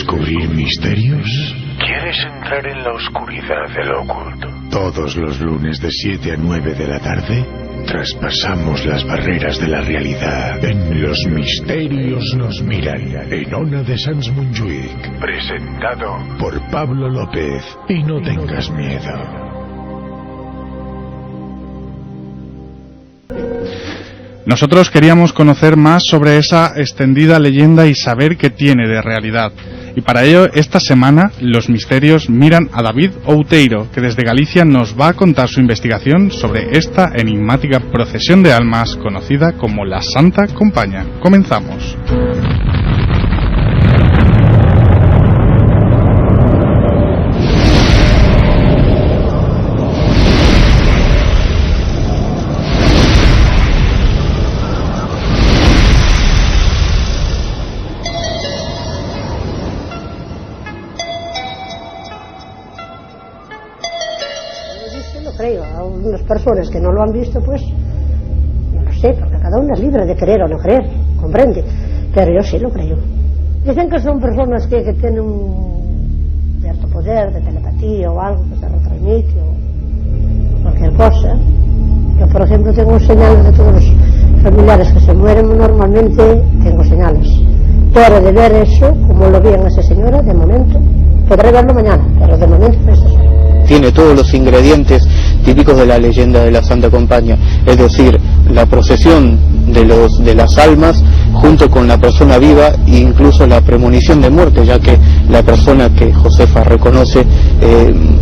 ¿Descubrir misterios? ¿Quieres entrar en la oscuridad de lo oculto? Todos los lunes de 7 a 9 de la tarde, traspasamos las barreras de la realidad en Los Misterios nos miran, en Ona de Sans Montjuïc. Presentado por Pablo López. Y no tengas miedo. Nosotros queríamos conocer más sobre esa extendida leyenda y saber qué tiene de realidad. Y para ello, esta semana, Los Misterios miran a David Outeiro, que desde Galicia nos va a contar su investigación sobre esta enigmática procesión de almas conocida como la Santa Compaña. Comenzamos. Creo, a unas personas que no lo han visto, pues no lo sé, porque cada uno es libre de creer o no creer, comprende, pero yo sí lo creo. Dicen que son personas que tienen un cierto poder de telepatía o algo que se retransmite o cualquier cosa. Yo, por ejemplo, tengo señales de todos los familiares que se mueren, normalmente tengo señales, pero de ver eso, como lo vi en esa señora, de momento, podré verlo mañana, pero de momento no es eso. Tiene todos los ingredientes típicos de la leyenda de la Santa Compaña, es decir, la procesión de las almas junto con la persona viva e incluso la premonición de muerte, ya que la persona que Josefa reconoce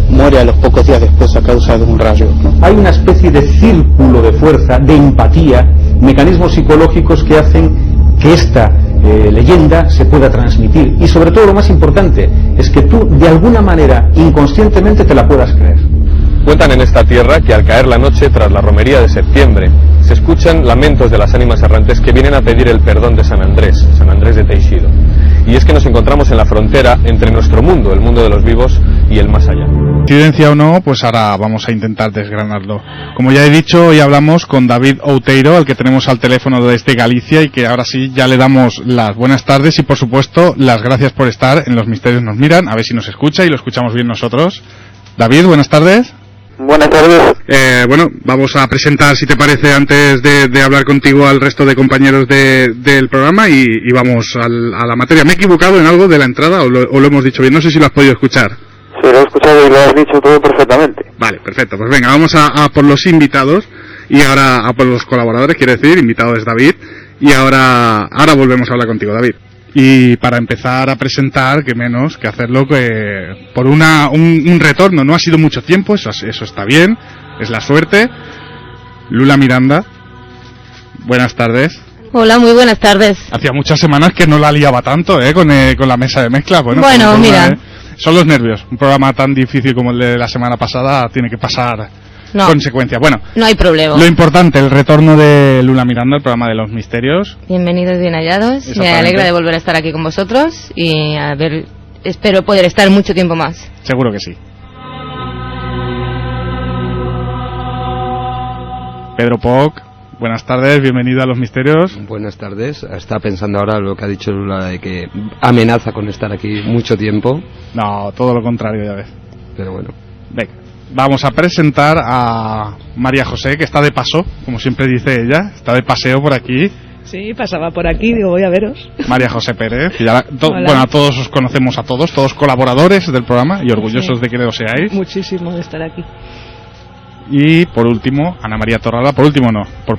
muere a los pocos días después a causa de un rayo, ¿no? Hay una especie de círculo de fuerza, de empatía, mecanismos psicológicos que hacen que esta leyenda se pueda transmitir, y sobre todo lo más importante es que tú de alguna manera inconscientemente te la puedas creer. Cuentan en esta tierra que al caer la noche tras la romería de septiembre se escuchan lamentos de las ánimas errantes que vienen a pedir el perdón de San Andrés de Teixido. Y es que nos encontramos en la frontera entre nuestro mundo, el mundo de los vivos, y el más allá. Coincidencia o no, pues ahora vamos a intentar desgranarlo. Como ya he dicho, hoy hablamos con David Outeiro, al que tenemos al teléfono desde Galicia, y que ahora sí ya le damos las buenas tardes y por supuesto las gracias por estar en Los Misterios nos miran, a ver si nos escucha y lo escuchamos bien nosotros. David, buenas tardes. Buenas tardes. Bueno, vamos a presentar, si te parece, antes de hablar contigo al resto de compañeros del programa y vamos a la materia. ¿Me he equivocado en algo de la entrada o lo hemos dicho bien? No sé si lo has podido escuchar. Sí, lo he escuchado y lo has dicho todo perfectamente. Vale, perfecto. Pues venga, vamos a por los invitados y ahora a por los colaboradores, quiero decir, invitado es David, y ahora volvemos a hablar contigo, David. Y para empezar a presentar, que menos que hacerlo que por un retorno, no ha sido mucho tiempo, eso está bien, es la suerte. Lula Miranda, buenas tardes. Hola, muy buenas tardes. Hacía muchas semanas que no la liaba tanto, con la mesa de mezcla. Bueno, mira. Son los nervios. Un programa tan difícil como el de la semana pasada tiene que pasar consecuencias. Bueno, no hay problema. Lo importante, el retorno de Lula Miranda, el programa de Los Misterios. Bienvenidos, bien hallados. Me alegra de volver a estar aquí con vosotros y espero poder estar mucho tiempo más. Seguro que sí. Pedro Poc, buenas tardes, bienvenido a Los Misterios. Buenas tardes. Está pensando ahora lo que ha dicho Lula de que amenaza con estar aquí mucho tiempo. No, todo lo contrario, ya ves. Pero bueno. Venga, vamos a presentar a María José, que está de paso, como siempre dice ella, está de paseo por aquí. Sí, pasaba por aquí, digo, voy a veros. María José Pérez, bueno, a todos os conocemos a todos colaboradores del programa y orgullosos de que lo seáis. Muchísimo de estar aquí. Y por último, Ana María Torralba, por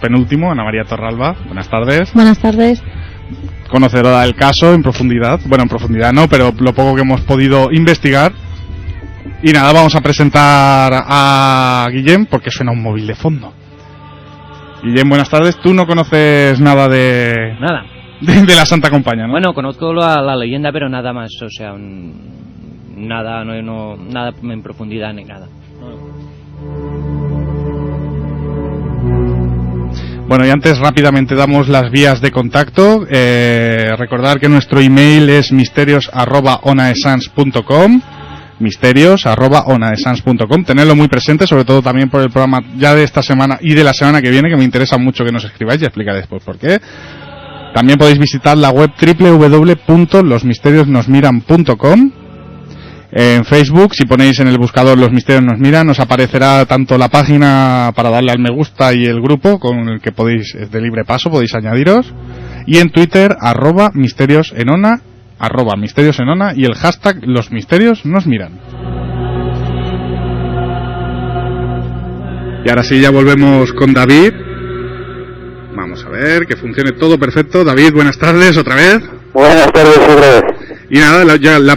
penúltimo, Ana María Torralba, buenas tardes. Buenas tardes. Conocedora del caso en profundidad, bueno, en profundidad no, pero lo poco que hemos podido investigar. Y nada, vamos a presentar a Guillem, porque suena un móvil de fondo. Guillem, buenas tardes. Tú no conoces nada de la Santa Compaña, ¿no? Bueno, conozco la leyenda, pero nada más, o sea, nada en profundidad ni nada. Bueno, y antes rápidamente damos las vías de contacto. Recordar que nuestro email es misterios@onaesans.com, misterios@onaesans.com. Tenedlo muy presente, sobre todo también por el programa ya de esta semana y de la semana que viene, que me interesa mucho que nos escribáis y explicaré después por qué. También podéis visitar la web www.losmisteriosnosmiran.com. En Facebook, si ponéis en el buscador Los Misterios Nos Miran, os aparecerá tanto la página para darle al me gusta y el grupo con el que podéis, de libre paso, podéis añadiros. Y en Twitter, @misteriosenona, @misteriosenona y el hashtag Los Misterios Nos Miran. Y ahora sí, ya volvemos con David. Vamos a ver, que funcione todo perfecto. David, buenas tardes otra vez. Buenas tardes otra vez. Y nada, la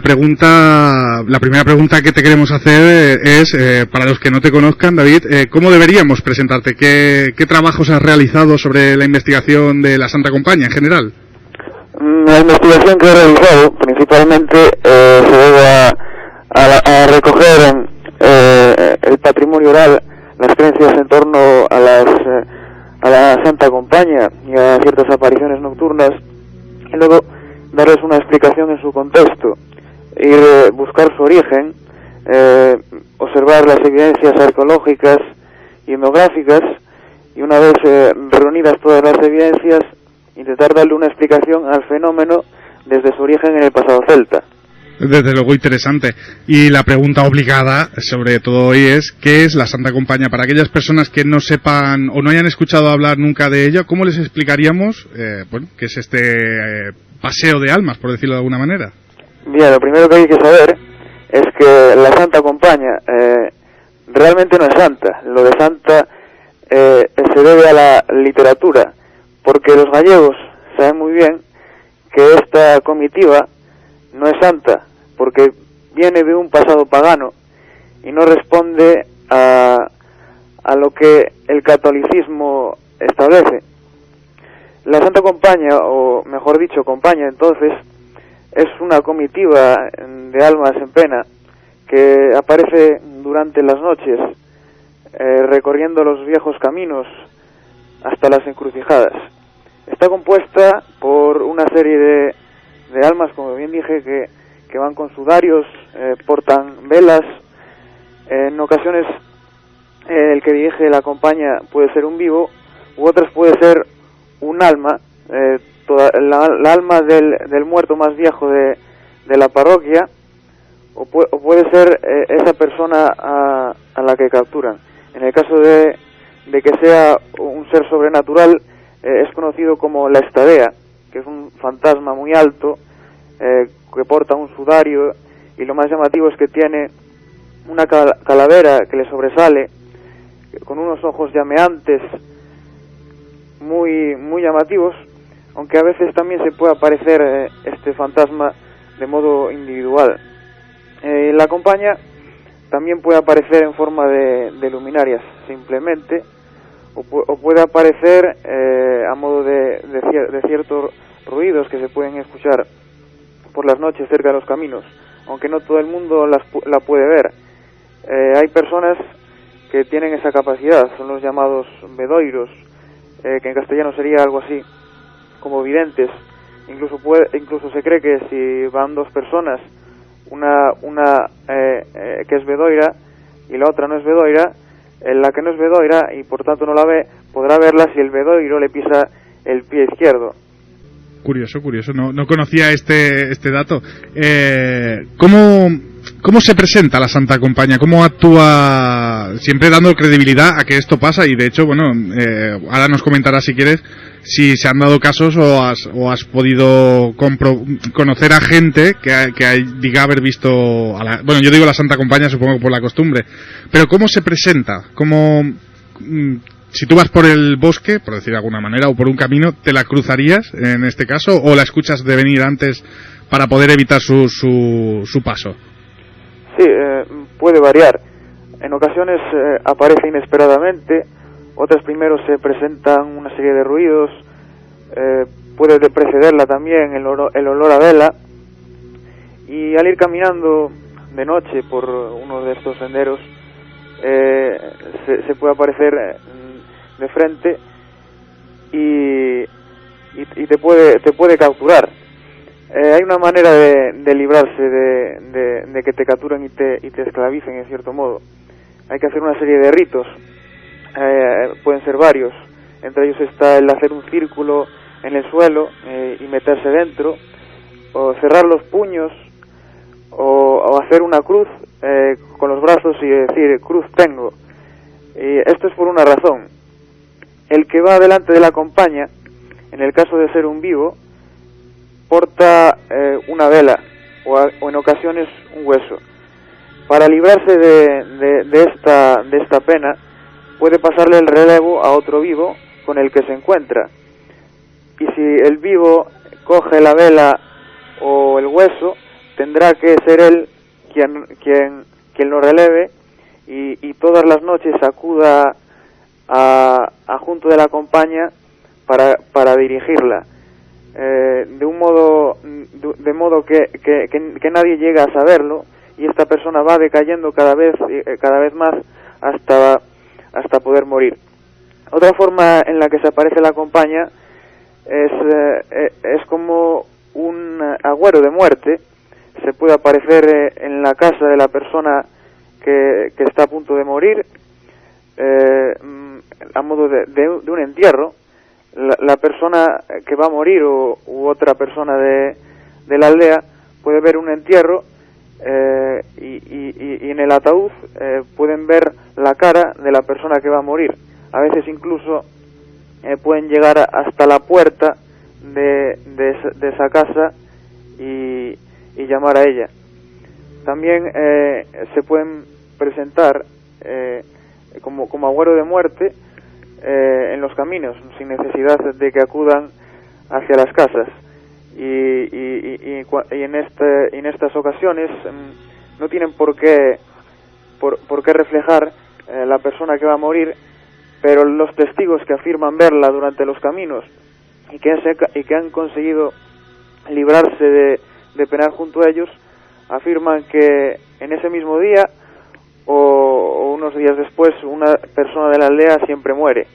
primera pregunta que te queremos hacer es, para los que no te conozcan, David, ¿cómo deberíamos presentarte? ¿Qué trabajos has realizado sobre la investigación de la Santa Compaña en general? La investigación que he realizado principalmente se debe a recoger el patrimonio oral, las creencias en torno a la Santa Compaña y a ciertas apariciones nocturnas, y luego darles una explicación en su contexto, buscar su origen, observar las evidencias arqueológicas y etnográficas, y una vez reunidas todas las evidencias, intentar darle una explicación al fenómeno desde su origen en el pasado celta. Desde luego interesante. Y la pregunta obligada, sobre todo hoy, es ¿qué es la Santa Compaña? Para aquellas personas que no sepan o no hayan escuchado hablar nunca de ella, ¿cómo les explicaríamos qué es este paseo de almas, por decirlo de alguna manera? Bien, lo primero que hay que saber es que la Santa Compaña realmente no es santa. Lo de santa se debe a la literatura, porque los gallegos saben muy bien que esta comitiva no es santa, porque viene de un pasado pagano y no responde a lo que el catolicismo establece. La Santa Compaña, o mejor dicho, Compaña, entonces, es una comitiva de almas en pena que aparece durante las noches, recorriendo los viejos caminos hasta las encrucijadas. Está compuesta por una serie de almas, como bien dije, que van con sudarios, portan velas. En ocasiones el que dirige la compañía puede ser un vivo, u otras puede ser un alma, la alma del muerto más viejo de la parroquia, o puede ser esa persona a la que capturan. En el caso de que sea un ser sobrenatural, es conocido como la estadea, que es un fantasma muy alto, que porta un sudario, y lo más llamativo es que tiene una calavera que le sobresale, con unos ojos llameantes muy llamativos, aunque a veces también se puede aparecer este fantasma de modo individual. La compañía también puede aparecer en forma de luminarias, simplemente, o puede aparecer a modo de ciertos ruidos que se pueden escuchar por las noches cerca de los caminos, aunque no todo el mundo la puede ver. Hay personas que tienen esa capacidad, son los llamados vedoiros, que en castellano sería algo así como videntes. Incluso se cree que si van dos personas, una que es vedoira y la otra no es vedoira, la que no es vedoira y por tanto no la ve, podrá verla si el vedoiro le pisa el pie izquierdo. Curioso, no conocía este dato. ¿Cómo se presenta la Santa Compañía? ¿Cómo actúa? Siempre dando credibilidad a que esto pasa, y de hecho, ahora nos comentarás si quieres si se han dado casos o has podido conocer a gente que diga haber visto yo digo la Santa Compañía, supongo por la costumbre, pero ¿cómo se presenta? Si tú vas por el bosque, por decir de alguna manera, o por un camino, ¿te la cruzarías en este caso o la escuchas de venir antes para poder evitar su paso? Sí, puede variar. En ocasiones aparece inesperadamente, otras primero se presentan una serie de ruidos, puede precederla también el olor a vela, y al ir caminando de noche por uno de estos senderos se puede aparecer de frente y te puede capturar. Hay una manera de librarse de que te capturen y te esclavicen en cierto modo. Hay que hacer una serie de ritos, pueden ser varios. Entre ellos está el hacer un círculo en el suelo y meterse dentro, o cerrar los puños, o hacer una cruz con los brazos y decir cruz tengo. Y esto es por una razón: el que va delante de la compañía, en el caso de ser un vivo, porta una vela o en ocasiones un hueso. Para librarse de esta pena, puede pasarle el relevo a otro vivo con el que se encuentra. Y si el vivo coge la vela o el hueso, tendrá que ser él quien lo releve y todas las noches acuda a junto de la compañía para dirigirla, de modo que nadie llega a saberlo, y esta persona va decayendo cada vez más hasta poder morir. Otra forma en la que se aparece la compañía es como un agüero de muerte. Se puede aparecer en la casa de la persona que está a punto de morir, a modo de un entierro. La persona que va a morir u otra persona de la aldea puede ver un entierro y en el ataúd pueden ver la cara de la persona que va a morir. A veces incluso pueden llegar hasta la puerta de esa casa y llamar a ella. También se pueden presentar como agüero de muerte en los caminos, sin necesidad de que acudan hacia las casas. Y en estas ocasiones no tienen por qué reflejar la persona que va a morir, pero los testigos que afirman verla durante los caminos y que han conseguido librarse de penar junto a ellos, afirman que en ese mismo día o unos días después una persona de la aldea siempre muere.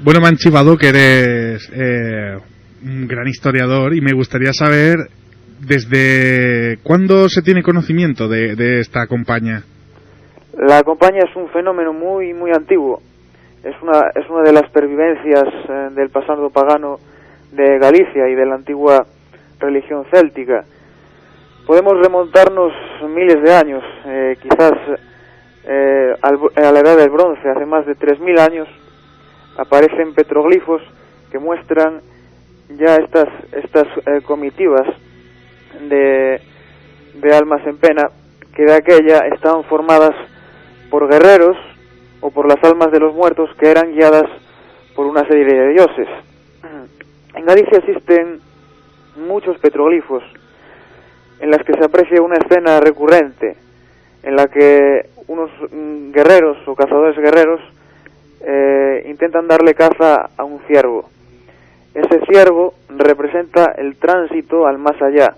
Bueno, me han chivado que eres un gran historiador y me gustaría saber desde cuándo se tiene conocimiento de esta compañía. La compañía es un fenómeno muy muy antiguo. Es una de las pervivencias del pasado pagano de Galicia y de la antigua religión céltica. Podemos remontarnos miles de años, quizás a la edad del bronce, hace más de 3000 años. Aparecen petroglifos que muestran ya estas comitivas de almas en pena, que de aquella estaban formadas por guerreros o por las almas de los muertos que eran guiadas por una serie de dioses. En Galicia existen muchos petroglifos en las que se aprecia una escena recurrente en la que unos guerreros o cazadores guerreros intentan darle caza a un ciervo. Ese ciervo representa el tránsito al más allá.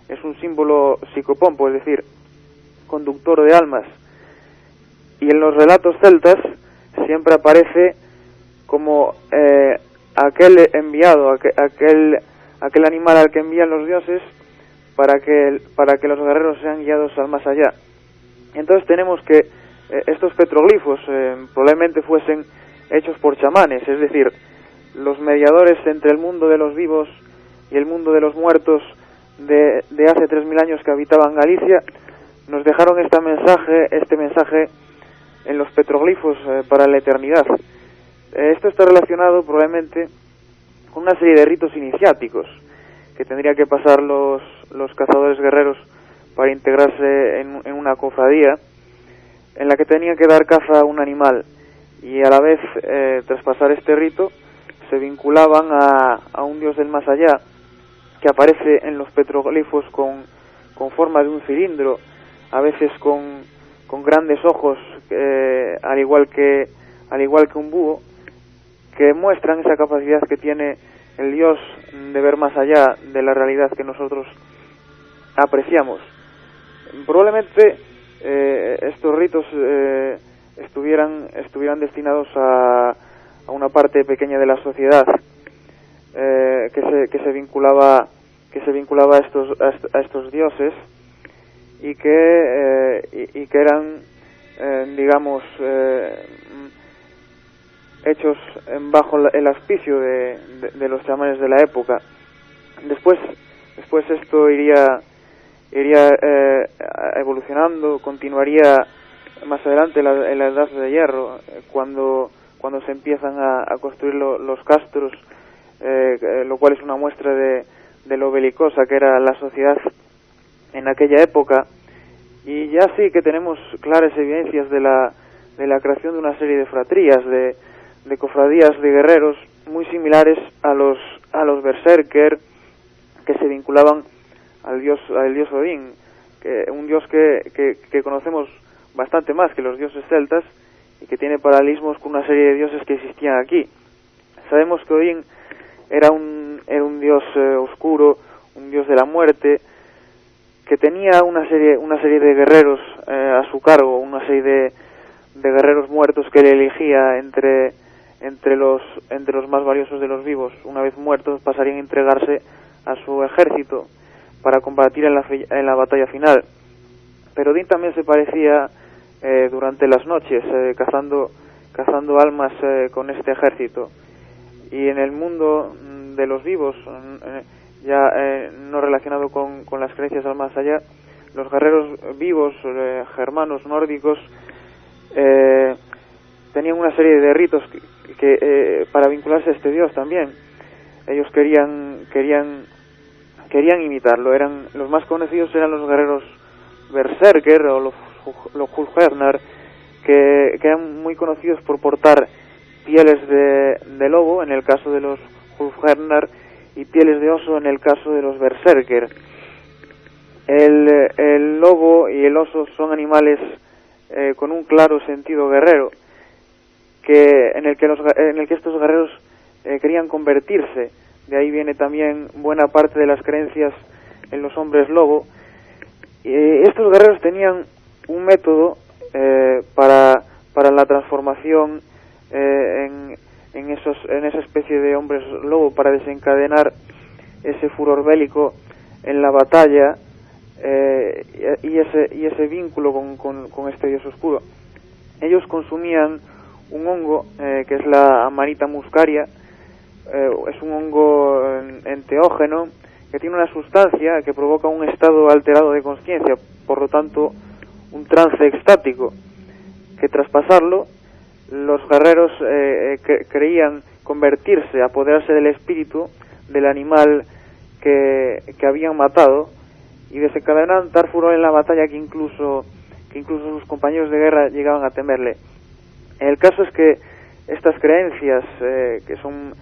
Es un símbolo psicopompo, es decir, conductor de almas. Y en los relatos celtas siempre aparece como aquel enviado, aquel animal al que envían los dioses para que los guerreros sean guiados al más allá. Entonces tenemos que estos petroglifos probablemente fuesen hechos por chamanes, es decir, los mediadores entre el mundo de los vivos y el mundo de los muertos de hace 3000 años que habitaban Galicia, nos dejaron este mensaje en los petroglifos para la eternidad. Esto está relacionado probablemente con una serie de ritos iniciáticos que tendrían que pasar los cazadores guerreros para integrarse en una cofradía, en la que tenían que dar caza a un animal, y a la vez, tras pasar este rito, se vinculaban a un dios del más allá, que aparece en los petroglifos con forma de un cilindro, a veces con grandes ojos, al igual que un búho, que muestran esa capacidad que tiene el dios de ver más allá de la realidad que nosotros apreciamos. Probablemente estos ritos estuvieran destinados a una parte pequeña de la sociedad que se vinculaba a estos dioses y que digamos, hechos bajo el auspicio de los chamanes de la época. Después esto iría evolucionando, continuaría más adelante en la Edad de Hierro, cuando se empiezan a construir los castros, lo cual es una muestra de lo belicosa que era la sociedad en aquella época. Y ya sí que tenemos claras evidencias de la creación de una serie de fratrías, de cofradías de guerreros muy similares a los berserker, que se vinculaban al dios Odín, un dios que conocemos bastante más que los dioses celtas y que tiene paralelismos con una serie de dioses que existían aquí. Sabemos que Odín era un dios oscuro, un dios de la muerte, que tenía una serie de guerreros a su cargo, una serie de guerreros muertos que él elegía entre los más valiosos de los vivos. Una vez muertos pasarían a entregarse a su ejército para combatir en la batalla final. Pero Odín también se parecía durante las noches, cazando almas con este ejército. Y en el mundo de los vivos, no relacionado con las creencias al más allá, los guerreros vivos germanos nórdicos tenían una serie de ritos que para vincularse a este dios también. Ellos querían imitarlo. Los más conocidos eran los guerreros berserker o los Hulfhernar, que eran muy conocidos por portar pieles de lobo en el caso de los Hulfhernar y pieles de oso en el caso de los berserker. El lobo y el oso son animales con un claro sentido guerrero, en el que estos guerreros querían convertirse. De ahí viene también buena parte de las creencias en los hombres lobo. Estos guerreros tenían un método para la transformación en esa especie de hombres lobo, para desencadenar ese furor bélico en la batalla y ese vínculo con este dios oscuro. Ellos consumían un hongo que es la Amanita muscaria. Es un hongo enteógeno que tiene una sustancia que provoca un estado alterado de consciencia, por lo tanto un trance extático, que tras pasarlo los guerreros creían convertirse, apoderarse del espíritu del animal que habían matado y desencadenar tal furor en la batalla que incluso sus compañeros de guerra llegaban a temerle. El caso es que estas creencias, que son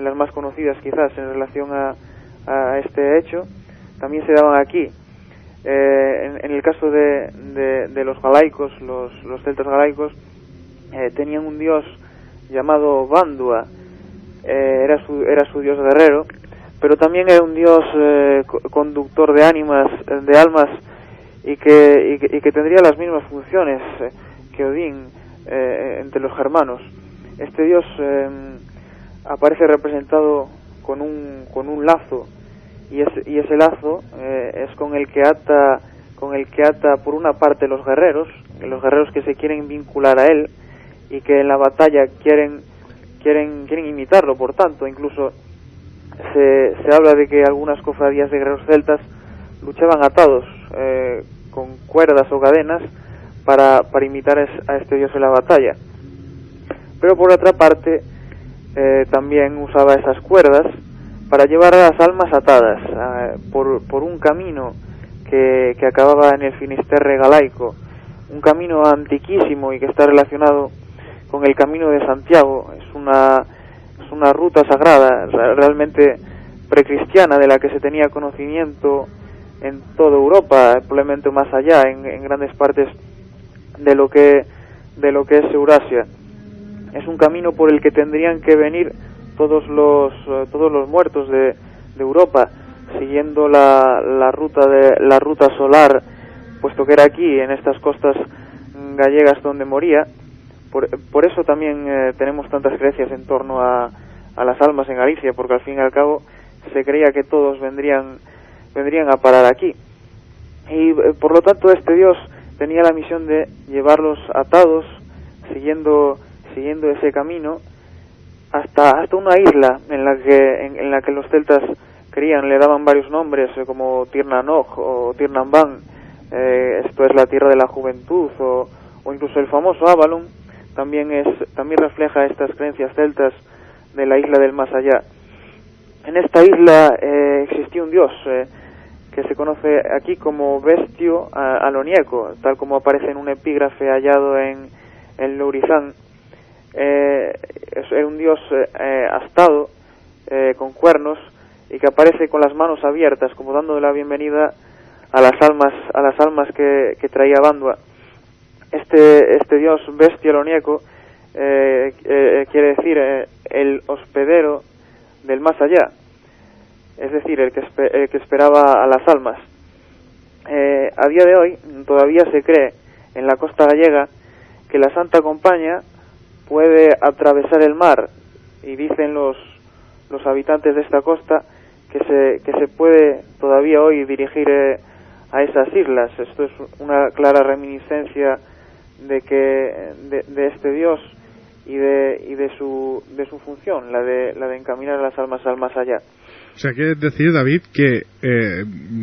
las más conocidas quizás en relación a este hecho, también se daban aquí. En el caso de los galaicos, los celtas galaicos, tenían un dios llamado Bandua. Era su dios guerrero, pero también era un dios conductor de almas, y que tendría las mismas funciones que Odín entre los germanos. Este dios aparece representado con un lazo, y ese lazo es con el que ata por una parte los guerreros que se quieren vincular a él y que en la batalla quieren imitarlo. Por tanto, incluso se habla de que algunas cofradías de guerreros celtas luchaban atados con cuerdas o cadenas para imitar a este dios en la batalla. Pero por otra parte también usaba esas cuerdas para llevar a las almas atadas por un camino que acababa en el Finisterre galaico, un camino antiquísimo y que está relacionado con el Camino de Santiago. Es una ruta sagrada, realmente precristiana, de la que se tenía conocimiento en toda Europa, probablemente más allá, en grandes partes de lo que es Eurasia. Es un camino por el que tendrían que venir todos los muertos de Europa, siguiendo la ruta solar, puesto que era aquí, en estas costas gallegas, donde moría. Por eso también tenemos tantas creencias en torno a las almas en Galicia, porque al fin y al cabo se creía que todos vendrían a parar aquí. Y por lo tanto este dios tenía la misión de llevarlos atados, siguiendo ese camino, hasta una isla en la que los celtas creían, le daban varios nombres, como Tir na Nog o Tir nan Ban, esto es la tierra de la juventud, o incluso el famoso Avalon, también refleja estas creencias celtas de la isla del más allá. En esta isla existía un dios que se conoce aquí como Bestio Alonieco, tal como aparece en un epígrafe hallado en Lourizán. Era un dios astado, con cuernos, y que aparece con las manos abiertas, como dando la bienvenida a las almas que traía Bandua. Este dios Bestio Alonieco quiere decir el hospedero del más allá, es decir, el que esperaba a las almas. A día de hoy todavía se cree en la costa gallega que la Santa Compaña puede atravesar el mar, y dicen los habitantes de esta costa que se puede todavía hoy dirigir a esas islas. Esto es una clara reminiscencia de este dios y de su función, la de encaminar a las almas al más allá. O sea, quiere decir, David, que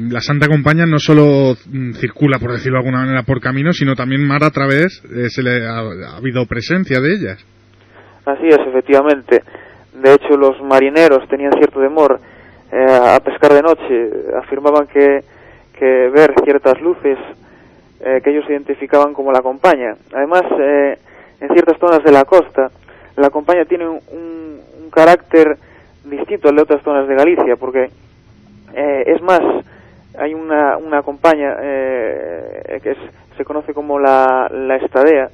la Santa Compaña no solo circula, por decirlo de alguna manera, por caminos, sino también mar a través, ha habido presencia de ellas. Así es, efectivamente. De hecho, los marineros tenían cierto temor a pescar de noche. Afirmaban que ver ciertas luces que ellos identificaban como la Compaña. Además, en ciertas zonas de la costa, la Compaña tiene un carácter distinto al de otras zonas de Galicia, porque es más, hay una Compaña que se conoce como la Estadea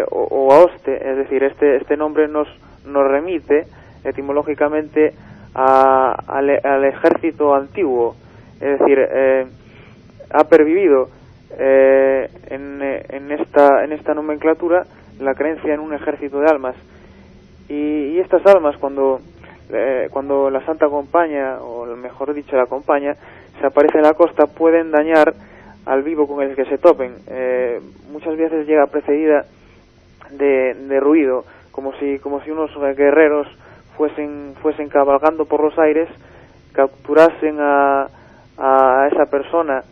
o Aoste, es decir, este nombre nos remite etimológicamente al ejército antiguo, es decir, ha pervivido en esta nomenclatura la creencia en un ejército de almas, y estas almas cuando la Santa Compaña, o mejor dicho la Compaña, se aparece en la costa, pueden dañar al vivo con el que se topen. Muchas veces llega precedida de ruido, como si unos guerreros fuesen cabalgando por los aires, capturasen a esa persona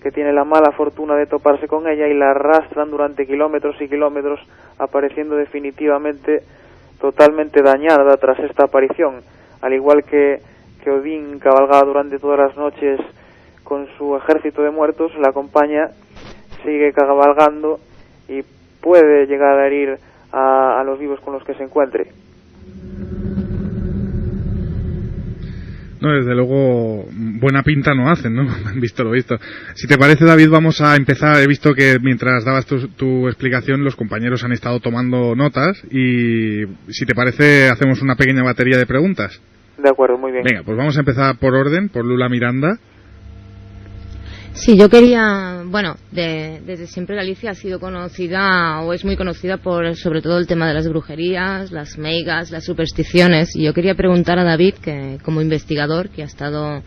que tiene la mala fortuna de toparse con ella y la arrastran durante kilómetros y kilómetros, apareciendo definitivamente totalmente dañada tras esta aparición. Al igual que Odín cabalgaba durante todas las noches con su ejército de muertos, la Compaña sigue cabalgando y puede llegar a herir a los vivos con los que se encuentre. No, desde luego, buena pinta no hacen, ¿no? Visto lo visto. Si te parece, David, vamos a empezar. He visto que mientras dabas tu explicación, los compañeros han estado tomando notas, y si te parece, hacemos una pequeña batería de preguntas. De acuerdo, muy bien. Venga, pues vamos a empezar por orden, por Lula Miranda. Sí, yo quería, desde siempre Galicia ha sido conocida, o es muy conocida por sobre todo el tema de las brujerías, las meigas, las supersticiones, y yo quería preguntar a David, que como investigador, que ha estado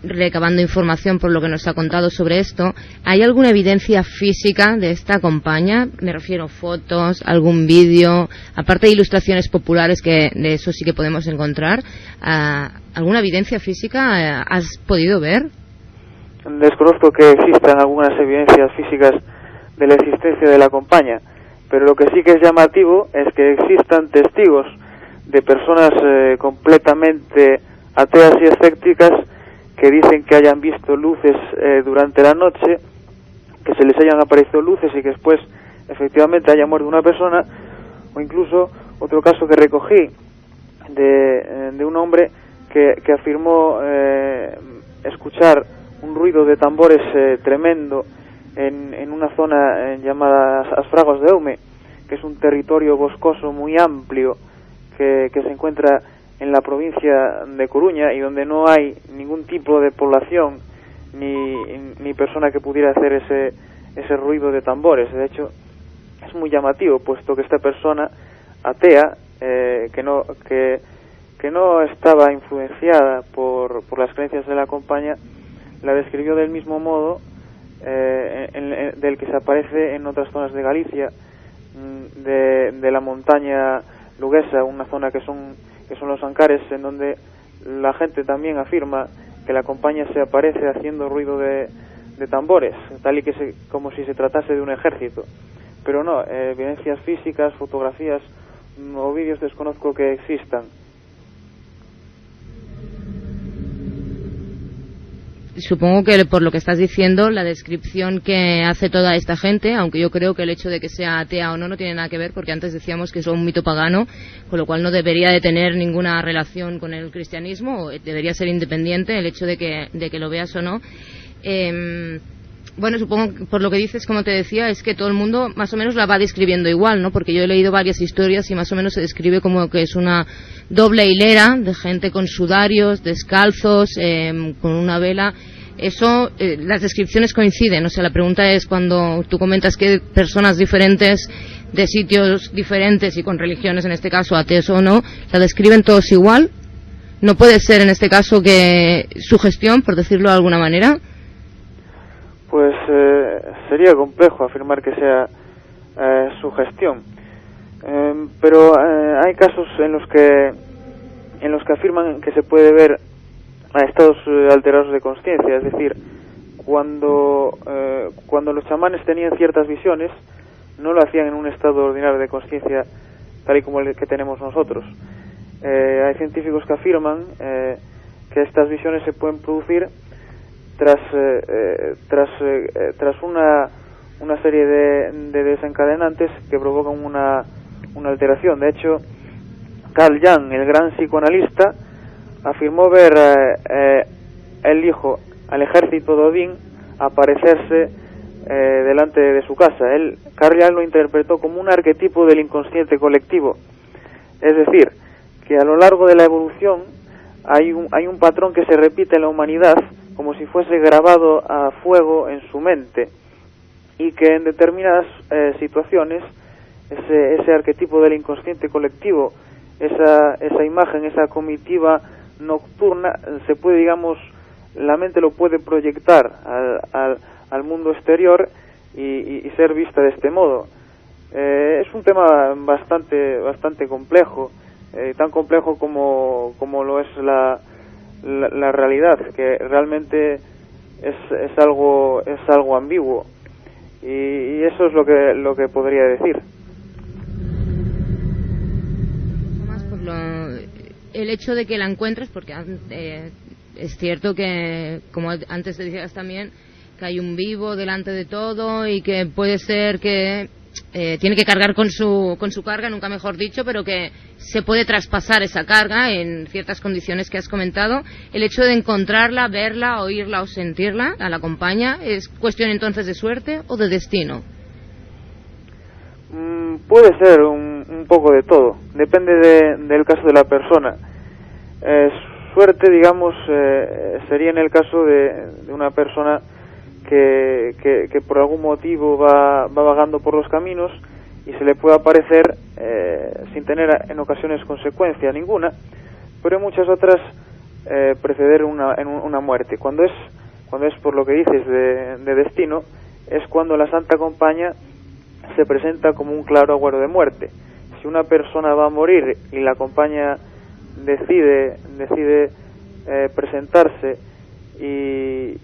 recabando información por lo que nos ha contado sobre esto, ¿hay alguna evidencia física de esta Compaña? Me refiero a fotos, algún vídeo, aparte de ilustraciones populares, que de eso sí que podemos encontrar, ¿alguna evidencia física has podido ver? Desconozco que existan algunas evidencias físicas de la existencia de la Compaña, pero lo que sí que es llamativo es que existan testigos de personas completamente ateas y escépticas que dicen que hayan visto luces durante la noche, que se les hayan aparecido luces y que después efectivamente haya muerto una persona, o incluso otro caso que recogí de un hombre que afirmó escuchar un ruido de tambores tremendo en una zona llamada As Fragos de Eume, que es un territorio boscoso muy amplio que se encuentra en la provincia de Coruña, y donde no hay ningún tipo de población ni persona que pudiera hacer ese ruido de tambores. De hecho, es muy llamativo, puesto que esta persona atea, que no estaba influenciada por las creencias de la Compaña, la describió del mismo modo del que se aparece en otras zonas de Galicia, de la montaña luguesa, una zona que son los Ancares, en donde la gente también afirma que la compañía se aparece haciendo ruido de tambores, tal y como si se tratase de un ejército. Pero no, evidencias físicas, fotografías o vídeos desconozco que existan. Supongo que por lo que estás diciendo, la descripción que hace toda esta gente, aunque yo creo que el hecho de que sea atea o no tiene nada que ver, porque antes decíamos que es un mito pagano, con lo cual no debería de tener ninguna relación con el cristianismo, o debería ser independiente el hecho de que lo veas o no. Bueno, supongo que por lo que dices, como te decía, es que todo el mundo más o menos la va describiendo igual, ¿no? Porque yo he leído varias historias y más o menos se describe como que es una doble hilera de gente con sudarios, descalzos, con una vela. Eso, las descripciones coinciden. O sea, la pregunta es, cuando tú comentas que personas diferentes, de sitios diferentes y con religiones, en este caso ateos o no, la describen todos igual. ¿No puede ser en este caso que sugestión, por decirlo de alguna manera? Pues sería complejo afirmar que sea sugestión, pero hay casos en los que afirman que se puede ver a estados alterados de conciencia, es decir, cuando los chamanes tenían ciertas visiones, no lo hacían en un estado ordinario de conciencia tal y como el que tenemos nosotros. Hay científicos que afirman que estas visiones se pueden producir tras una serie de desencadenantes que provocan una alteración. De hecho, Carl Jung, el gran psicoanalista, afirmó ver él dijo al ejército de Odín aparecerse delante de su casa. Carl Jung lo interpretó como un arquetipo del inconsciente colectivo, es decir, que a lo largo de la evolución hay un patrón que se repite en la humanidad como si fuese grabado a fuego en su mente, y que en determinadas situaciones ese arquetipo del inconsciente colectivo, esa imagen, esa comitiva nocturna, se puede, digamos, la mente lo puede proyectar al mundo exterior y ser vista de este modo. Es un tema bastante complejo, tan complejo como lo es la realidad, que realmente es algo ambiguo, y eso es lo que podría decir. Más por el hecho de que la encuentres, porque es cierto que, como antes te decías también, que hay un vivo delante de todo y que puede ser que tiene que cargar con su carga, nunca mejor dicho, pero que se puede traspasar esa carga en ciertas condiciones que has comentado. El hecho de encontrarla, verla, oírla o sentirla a la compañía, ¿es cuestión entonces de suerte o de destino? Puede ser un poco de todo, depende del caso de la persona. Suerte, digamos, sería en el caso de una persona que por algún motivo va vagando por los caminos y se le puede aparecer sin tener en ocasiones consecuencia ninguna, pero en muchas otras preceder una muerte. Cuando es por lo que dices de destino, es cuando la Santa Compañía se presenta como un claro agüero de muerte. Si una persona va a morir y la Compañía decide presentarse y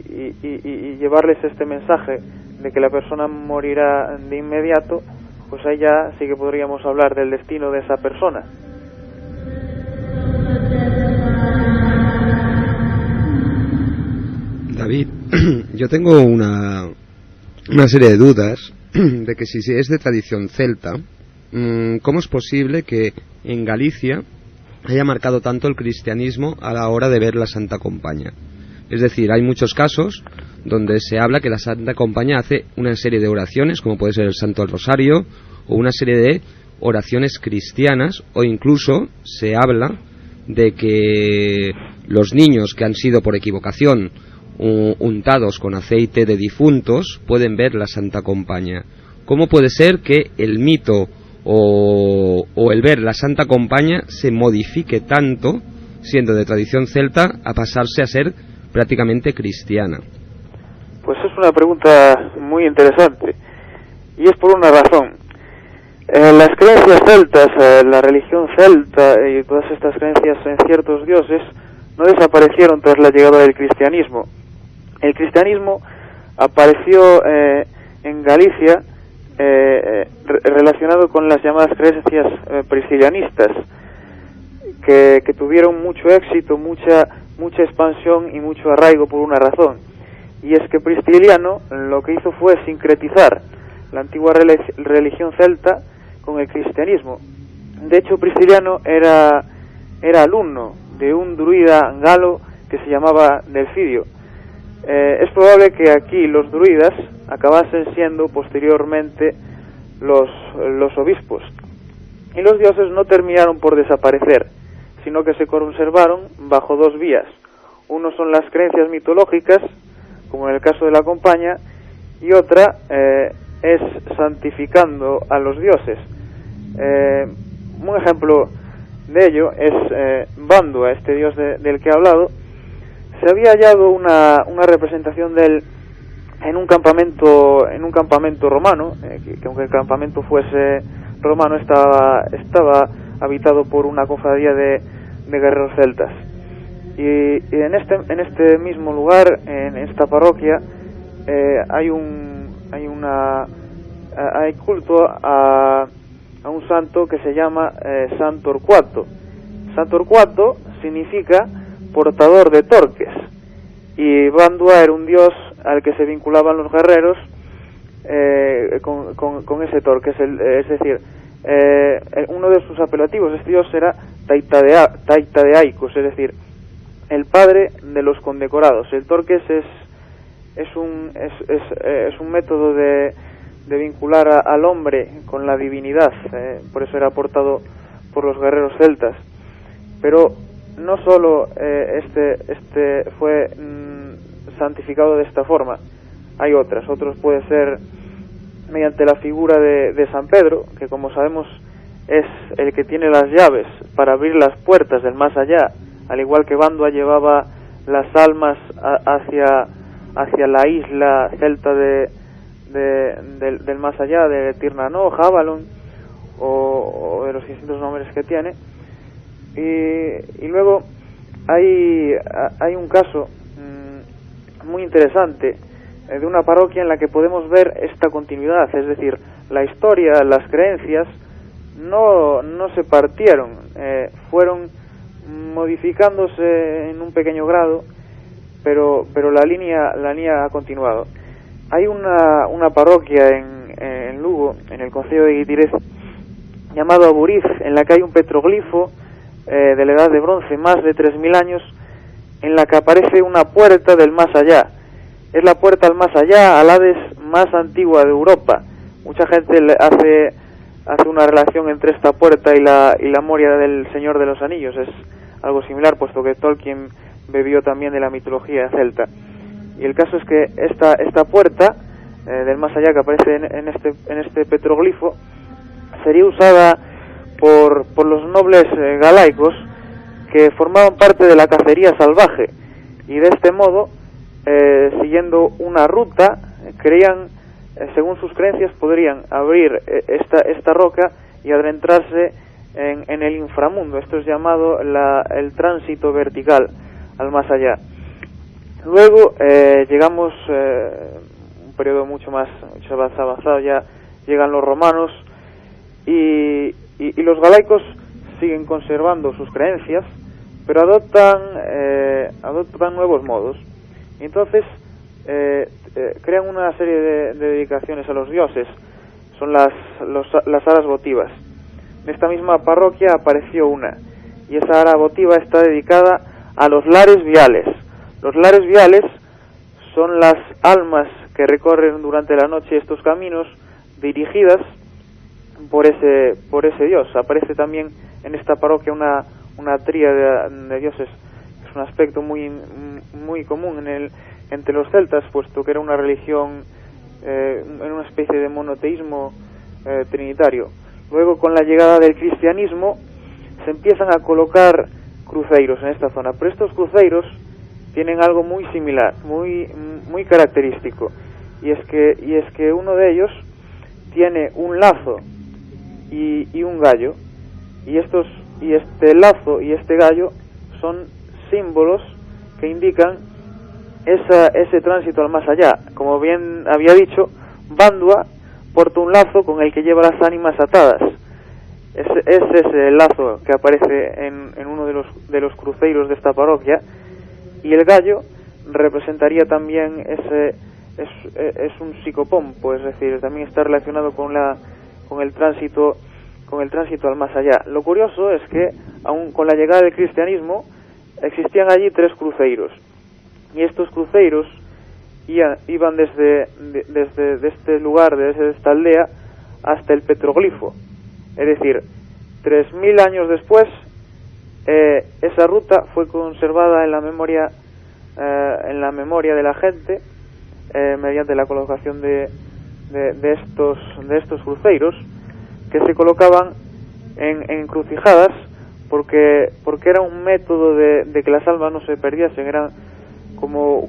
llevarles este mensaje de que la persona morirá de inmediato, pues ahí ya sí que podríamos hablar del destino de esa persona. David, yo tengo una serie de dudas de que si es de tradición celta, ¿cómo es posible que en Galicia haya marcado tanto el cristianismo a la hora de ver la Santa Compañía? Es decir, hay muchos casos donde se habla que la Santa Compañía hace una serie de oraciones, como puede ser el Santo del Rosario, o una serie de oraciones cristianas, o incluso se habla de que los niños que han sido por equivocación untados con aceite de difuntos pueden ver la Santa Compañía. ¿Cómo puede ser que el mito o el ver la Santa Compañía se modifique tanto, siendo de tradición celta, a pasarse a ser prácticamente cristiana? Pues es una pregunta muy interesante, y es por una razón. Las creencias celtas, la religión celta y todas estas creencias en ciertos dioses no desaparecieron tras la llegada del cristianismo. El cristianismo apareció en Galicia relacionado con las llamadas creencias priscilianistas, que tuvieron mucho éxito, mucha expansión y mucho arraigo por una razón, y es que Prisciliano lo que hizo fue sincretizar la antigua religión celta con el cristianismo. De hecho, Prisciliano era alumno de un druida galo que se llamaba Delfidio. Es probable que aquí los druidas acabasen siendo posteriormente los obispos, y los dioses no terminaron por desaparecer, sino que se conservaron bajo dos vías. Uno son las creencias mitológicas, como en el caso de la Compaña, y otra es santificando a los dioses. Un ejemplo de ello es Bandua, este dios del que he hablado. Se había hallado una representación de él en un campamento romano, que aunque el campamento fuese romano, estaba habitado por una cofradía de guerreros celtas. Y en este mismo lugar, en esta parroquia, hay culto a un santo que se llama San Torcuato. San Torcuato significa portador de torques, y Bandua era un dios al que se vinculaban los guerreros con ese torque, es decir, uno de sus apelativos, este dios era Taitadeaicos, es decir, el padre de los condecorados. El torques es un método de vincular al hombre con la divinidad, por eso era portado por los guerreros celtas. Pero no solo este fue santificado de esta forma, hay otros puede ser mediante la figura de San Pedro, que como sabemos es el que tiene las llaves para abrir las puertas del más allá, al igual que Bandua llevaba las almas hacia la isla celta del más allá, de Tirnanó, Jabalon, o de los distintos nombres que tiene. Y luego hay un caso muy interesante de una parroquia en la que podemos ver esta continuidad, es decir, la historia, las creencias no se partieron, fueron modificándose en un pequeño grado, pero la línea ha continuado. Hay una parroquia en Lugo, en el concello de Guitirez, llamado Aburiz, en la que hay un petroglifo de la edad de bronce, más de 3000 años, en la que aparece una puerta del más allá. Es la puerta al más allá, al Hades más antigua de Europa. Mucha gente hace una relación entre esta puerta y la Moria del Señor de los Anillos. Es algo similar, puesto que Tolkien bebió también de la mitología celta. Y el caso es que esta puerta del más allá que aparece en este petroglifo sería usada por los nobles galaicos que formaban parte de la cacería salvaje, y de este modo, siguiendo una ruta, creían, según sus creencias, podrían abrir esta roca y adentrarse en el inframundo. Esto es llamado el tránsito vertical al más allá. Luego llegamos un periodo mucho más avanzado, ya llegan los romanos, y los galaicos siguen conservando sus creencias, pero adoptan nuevos modos. Y entonces crean una serie de dedicaciones a los dioses. Son las aras votivas. En esta misma parroquia apareció una, y esa ara votiva está dedicada a los lares viales. Los lares viales son las almas que recorren durante la noche estos caminos, dirigidas por ese dios. Aparece también en esta parroquia una tríada de dioses. Es un aspecto muy común entre los celtas, puesto que era una religión en una especie de monoteísmo trinitario. Luego, con la llegada del cristianismo, se empiezan a colocar cruceiros en esta zona, pero estos cruceiros tienen algo muy similar, muy característico, y es que uno de ellos tiene un lazo y un gallo, y este lazo y este gallo son símbolos que indican ese tránsito al más allá. Como bien había dicho, Bandua porta un lazo con el que lleva las ánimas atadas. Ese es el lazo que aparece en uno de los cruceiros de esta parroquia, y el gallo representaría también es un psicopompo, es decir, también está relacionado con el tránsito al más allá. Lo curioso es que aun con la llegada del cristianismo existían allí 3 cruceiros, y estos cruceiros iban desde este lugar, desde esta aldea, hasta el petroglifo. Es decir, 3000 años después, esa ruta fue conservada en la memoria de la gente, mediante la colocación de estos cruceiros, que se colocaban en encrucijadas, porque era un método de que las almas no se perdiesen. Eran como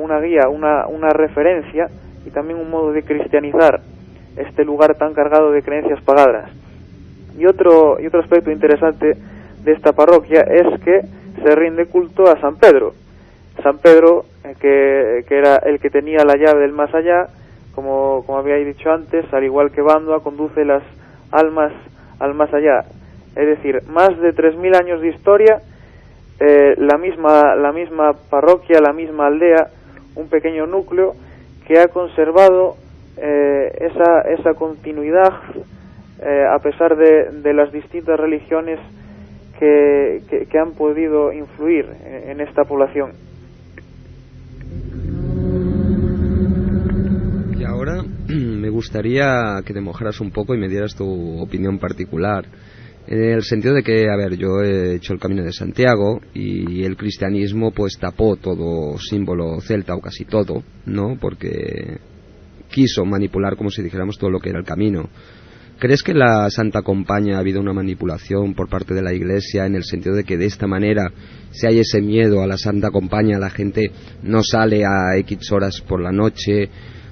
una guía, una referencia, y también un modo de cristianizar este lugar tan cargado de creencias paganas. Y otro aspecto interesante de esta parroquia es que se rinde culto a San Pedro. San Pedro, que era el que tenía la llave del más allá, como había dicho antes, al igual que Bandua, conduce las almas al más allá. Es decir, más de 3000 años de historia, la misma parroquia, la misma aldea, un pequeño núcleo que ha conservado esa continuidad, a pesar de las distintas religiones que han podido influir en esta población. Y ahora me gustaría que te mojaras un poco y me dieras tu opinión particular, en el sentido de que, a ver, yo he hecho el Camino de Santiago y el cristianismo pues tapó todo símbolo celta, o casi todo, ¿no? Porque quiso manipular, como si dijéramos, todo lo que era el camino. ¿Crees que en la Santa Compaña ha habido una manipulación por parte de la Iglesia, en el sentido de que de esta manera, si hay ese miedo a la Santa Compaña, la gente no sale a X horas por la noche,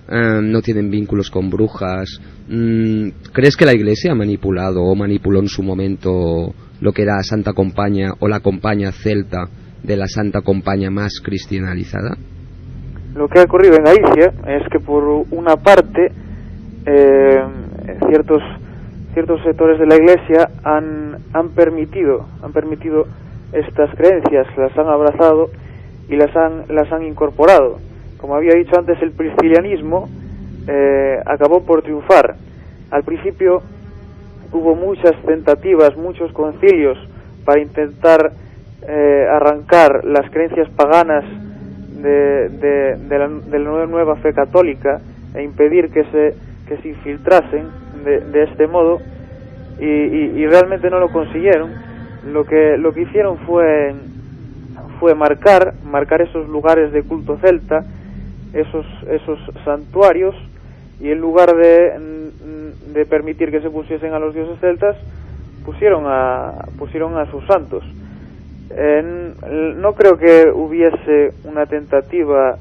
no tienen vínculos con brujas? ¿Crees que la Iglesia ha manipulado o manipuló en su momento lo que era Santa Compaña o la Compaña celta de la Santa Compaña más cristianizada? Lo que ha ocurrido en Galicia es que, por una parte, ciertos sectores de la Iglesia han permitido estas creencias, las han abrazado y las han incorporado. Como había dicho antes, el priscilianismo acabó por triunfar. Al principio hubo muchas tentativas, muchos concilios para intentar arrancar las creencias paganas de la nueva fe católica e impedir que se infiltrasen de este modo, y realmente no lo consiguieron. Lo que hicieron fue marcar esos lugares de culto celta, esos santuarios, y en lugar de permitir que se pusiesen a los dioses celtas, pusieron a sus santos. No creo que hubiese una tentativa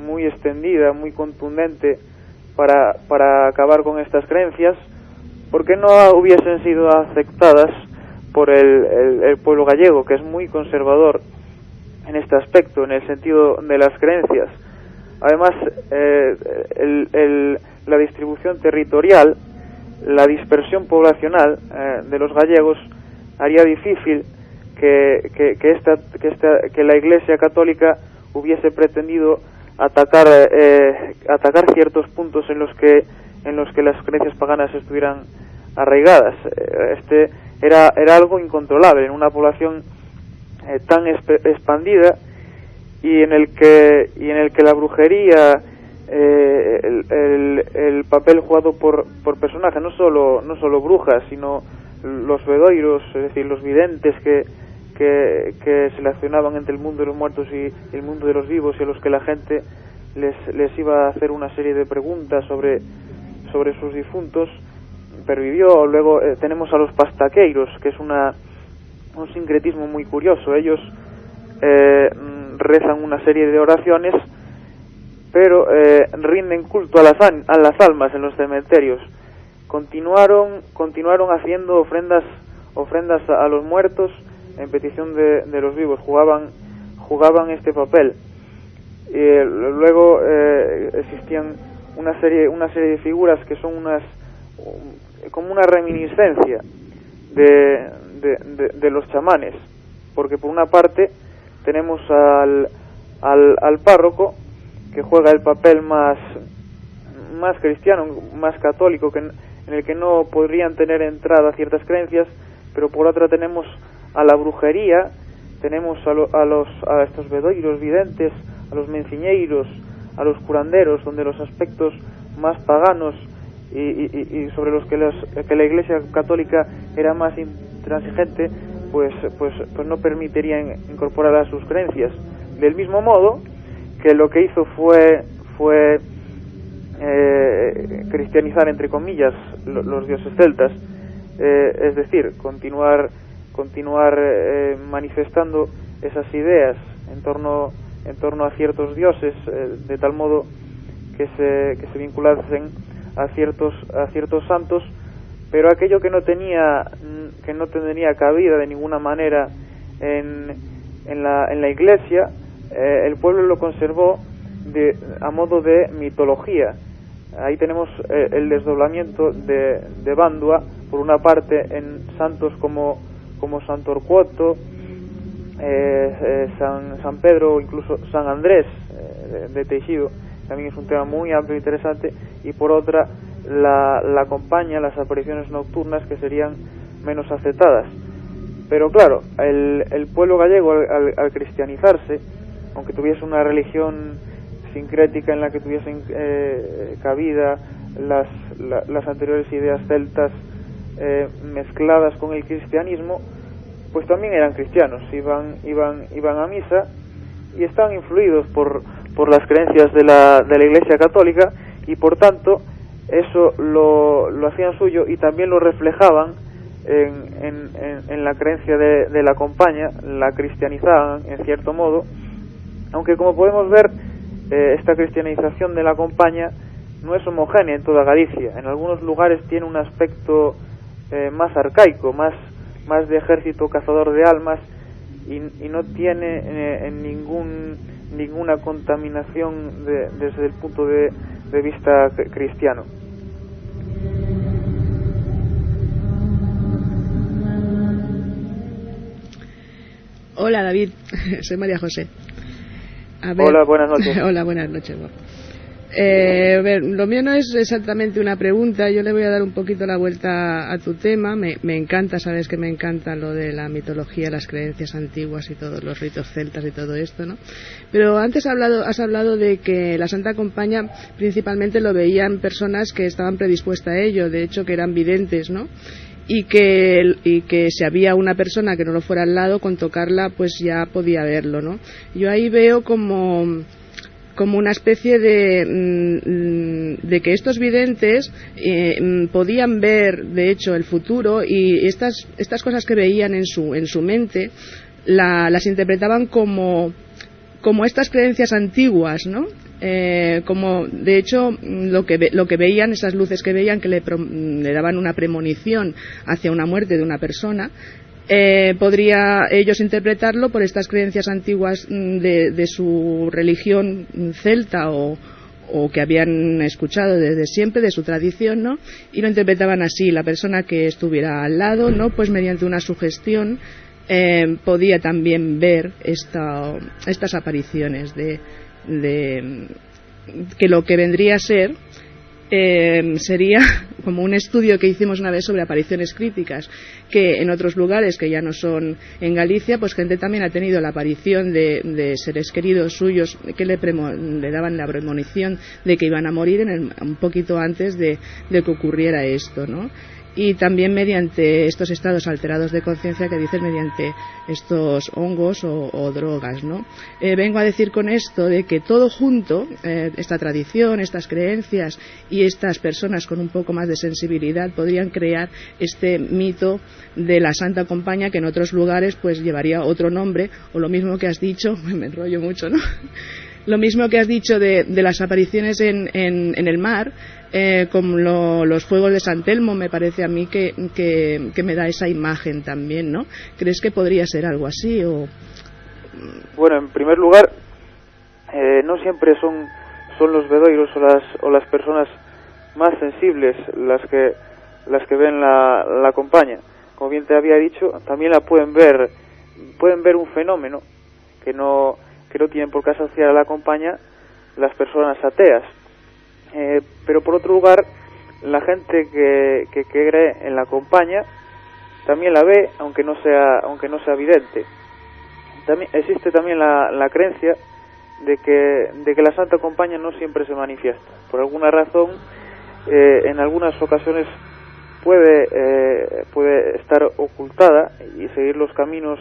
muy extendida, muy contundente para acabar con estas creencias, porque no hubiesen sido aceptadas por el pueblo gallego, que es muy conservador en este aspecto, en el sentido de las creencias. Además, la distribución territorial, la dispersión poblacional de los gallegos haría difícil que la Iglesia católica hubiese pretendido atacar ciertos puntos en los que las creencias paganas estuvieran arraigadas. Era algo incontrolable en una población tan expandida, y en el que la brujería, el papel jugado por personajes, no solo brujas, sino los vedoiros, es decir, los videntes que se relacionaban entre el mundo de los muertos y el mundo de los vivos, y a los que la gente les iba a hacer una serie de preguntas sobre sus difuntos, pervivió. Luego tenemos a los pastaqueiros, que es un sincretismo muy curioso. Ellos rezan una serie de oraciones, pero rinden culto a las almas en los cementerios. Continuaron haciendo ofrendas a los muertos en petición de los vivos. Jugaban este papel. Luego existían una serie de figuras que son como una reminiscencia de los chamanes, porque por una parte tenemos al párroco, que juega el papel más cristiano, más católico, en el que no podrían tener entrada ciertas creencias, pero por otra tenemos a la brujería, tenemos a estos bedoiros videntes, a los menciñeiros, a los curanderos, donde los aspectos más paganos y sobre los que la Iglesia Católica era más intransigente, pues no permitirían incorporar a sus creencias. Del mismo modo que lo que hizo fue cristianizar, entre comillas, los dioses celtas, es decir, continuar manifestando esas ideas en torno a ciertos dioses, de tal modo que se vinculasen a ciertos santos, pero aquello que no tendría cabida de ninguna manera en la Iglesia, el pueblo lo conservó a modo de mitología. Ahí tenemos el desdoblamiento de Bandua, por una parte en santos como San Torcuato, San Pedro o incluso San Andrés de Teixido. También es un tema muy amplio e interesante. Y por otra la compañía, las apariciones nocturnas, que serían menos aceptadas. Pero claro, el pueblo gallego al cristianizarse, aunque tuviese una religión sincrética en la que tuviesen cabida las anteriores ideas celtas mezcladas con el cristianismo, pues también eran cristianos, iban a misa y estaban influidos por las creencias de la Iglesia Católica, y por tanto eso lo hacían suyo y también lo reflejaban en la creencia de la compañía, la cristianizaban en cierto modo, aunque como podemos ver, esta cristianización de la compañía no es homogénea en toda Galicia. En algunos lugares tiene un aspecto más arcaico, más de ejército cazador de almas, y no tiene ninguna contaminación desde el punto de vista cristiano. Hola, David, soy María José. Hola, buenas noches. Hola, buenas noches. A ver, lo mío no es exactamente una pregunta, yo le voy a dar un poquito la vuelta a tu tema. Me encanta, sabes que me encanta lo de la mitología, las creencias antiguas y todos los ritos celtas y todo esto, ¿no? Pero antes has hablado de que la Santa Compañía principalmente lo veían personas que estaban predispuestas a ello, de hecho que eran videntes, ¿no? Y que si había una persona que no lo fuera al lado, con tocarla pues ya podía verlo, ¿no? Yo ahí veo como una especie de que estos videntes podían ver de hecho el futuro, y estas cosas que veían en su mente las interpretaban como estas creencias antiguas, ¿no? Como de hecho lo que veían, esas luces que veían, que le daban una premonición hacia una muerte de una persona, podría ellos interpretarlo por estas creencias antiguas de su religión celta o que habían escuchado desde siempre, de su tradición, ¿no? Y lo interpretaban así. La persona que estuviera al lado, ¿no? Pues mediante una sugestión podía también ver estas apariciones de que lo que vendría a ser sería como un estudio que hicimos una vez sobre apariciones críticas, que en otros lugares que ya no son en Galicia, pues gente también ha tenido la aparición de seres queridos suyos que le daban la premonición de que iban a morir un poquito antes de que ocurriera esto, ¿no? y también mediante estos estados alterados de conciencia que dices, mediante estos hongos o drogas, ¿no? Vengo a decir con esto de que todo junto, esta tradición, estas creencias y estas personas con un poco más de sensibilidad podrían crear este mito de la Santa Compaña, que en otros lugares pues llevaría otro nombre, o lo mismo que has dicho, me enrollo mucho, ¿no? Lo mismo que has dicho de las apariciones en el mar, como los fuegos de San Telmo, me parece a mí que me da esa imagen también, ¿no? ¿Crees que podría ser algo así? O... Bueno, en primer lugar, no siempre son los bedoiros o las personas más sensibles las que ven la compañía. Como bien te había dicho, también la pueden ver un fenómeno que no tienen por qué asociar a la compañía las personas ateas. Pero por otro lugar, la gente que cree en la compañía también la ve, aunque no sea evidente. También existe también la creencia de que la Santa Compañía no siempre se manifiesta. Por alguna razón, en algunas ocasiones puede estar ocultada y seguir los caminos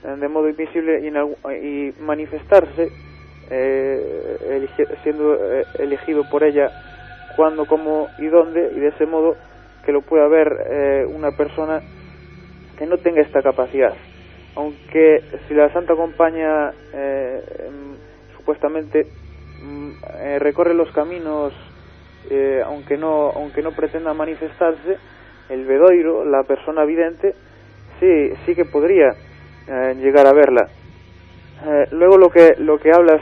de modo invisible y manifestarse, siendo elegido por ella cuándo, cómo y dónde, y de ese modo que lo pueda ver una persona que no tenga esta capacidad. Aunque si la Santa Compañía supuestamente recorre los caminos, aunque no pretenda manifestarse, el bedoiro, la persona vidente, sí que podría llegar a verla. Luego lo que hablas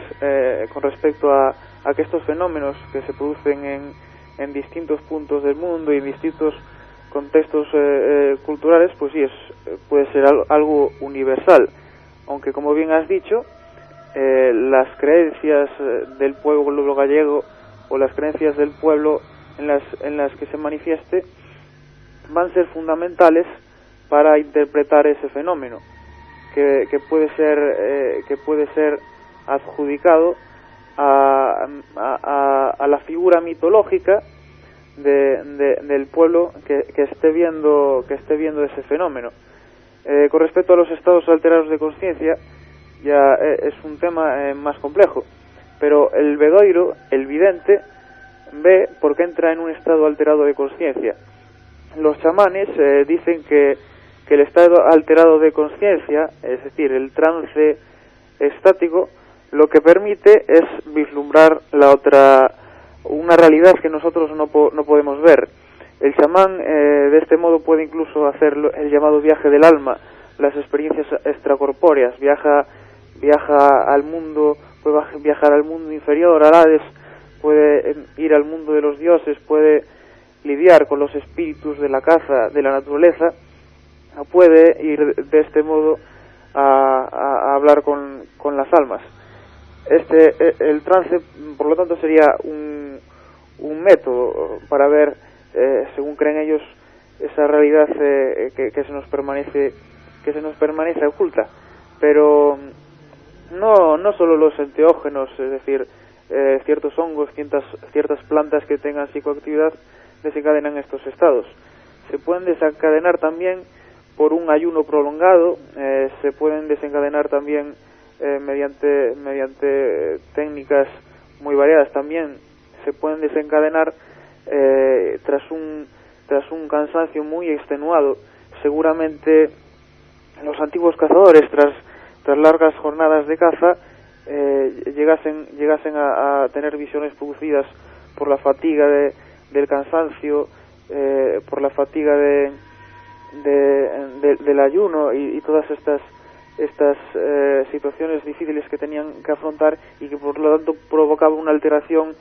con respecto a que estos fenómenos que se producen en distintos puntos del mundo y en distintos contextos culturales, pues sí, puede ser algo universal, aunque como bien has dicho, las creencias del pueblo gallego o las creencias del pueblo en las que se manifieste van a ser fundamentales para interpretar ese fenómeno, que puede ser adjudicado a la figura mitológica del pueblo que esté viendo ese fenómeno. Con respecto a los estados alterados de conciencia, ya es un tema más complejo, pero el bedoiro, el vidente, ve porque entra en un estado alterado de conciencia. Los chamanes dicen que el estado alterado de conciencia, es decir, el trance estático, lo que permite es vislumbrar una realidad que nosotros no podemos ver. El chamán de este modo puede incluso hacer el llamado viaje del alma, las experiencias extracorpóreas, viaja al mundo, puede viajar al mundo inferior, al Hades, puede ir al mundo de los dioses, puede lidiar con los espíritus de la caza, de la naturaleza, puede ir de este modo a hablar con las almas. El trance, por lo tanto, sería un método para ver, según creen ellos, esa realidad que se nos permanece oculta. Pero no solo los enteógenos, es decir, ciertos hongos, ciertas plantas que tengan psicoactividad desencadenan estos estados. Se pueden desencadenar también por un ayuno prolongado, se pueden desencadenar también mediante técnicas muy variadas. También se pueden desencadenar tras un cansancio muy extenuado. Seguramente los antiguos cazadores, tras largas jornadas de caza, llegasen a tener visiones producidas por la fatiga del cansancio, por la fatiga del ayuno y todas estas situaciones difíciles que tenían que afrontar, y que por lo tanto provocaba una alteración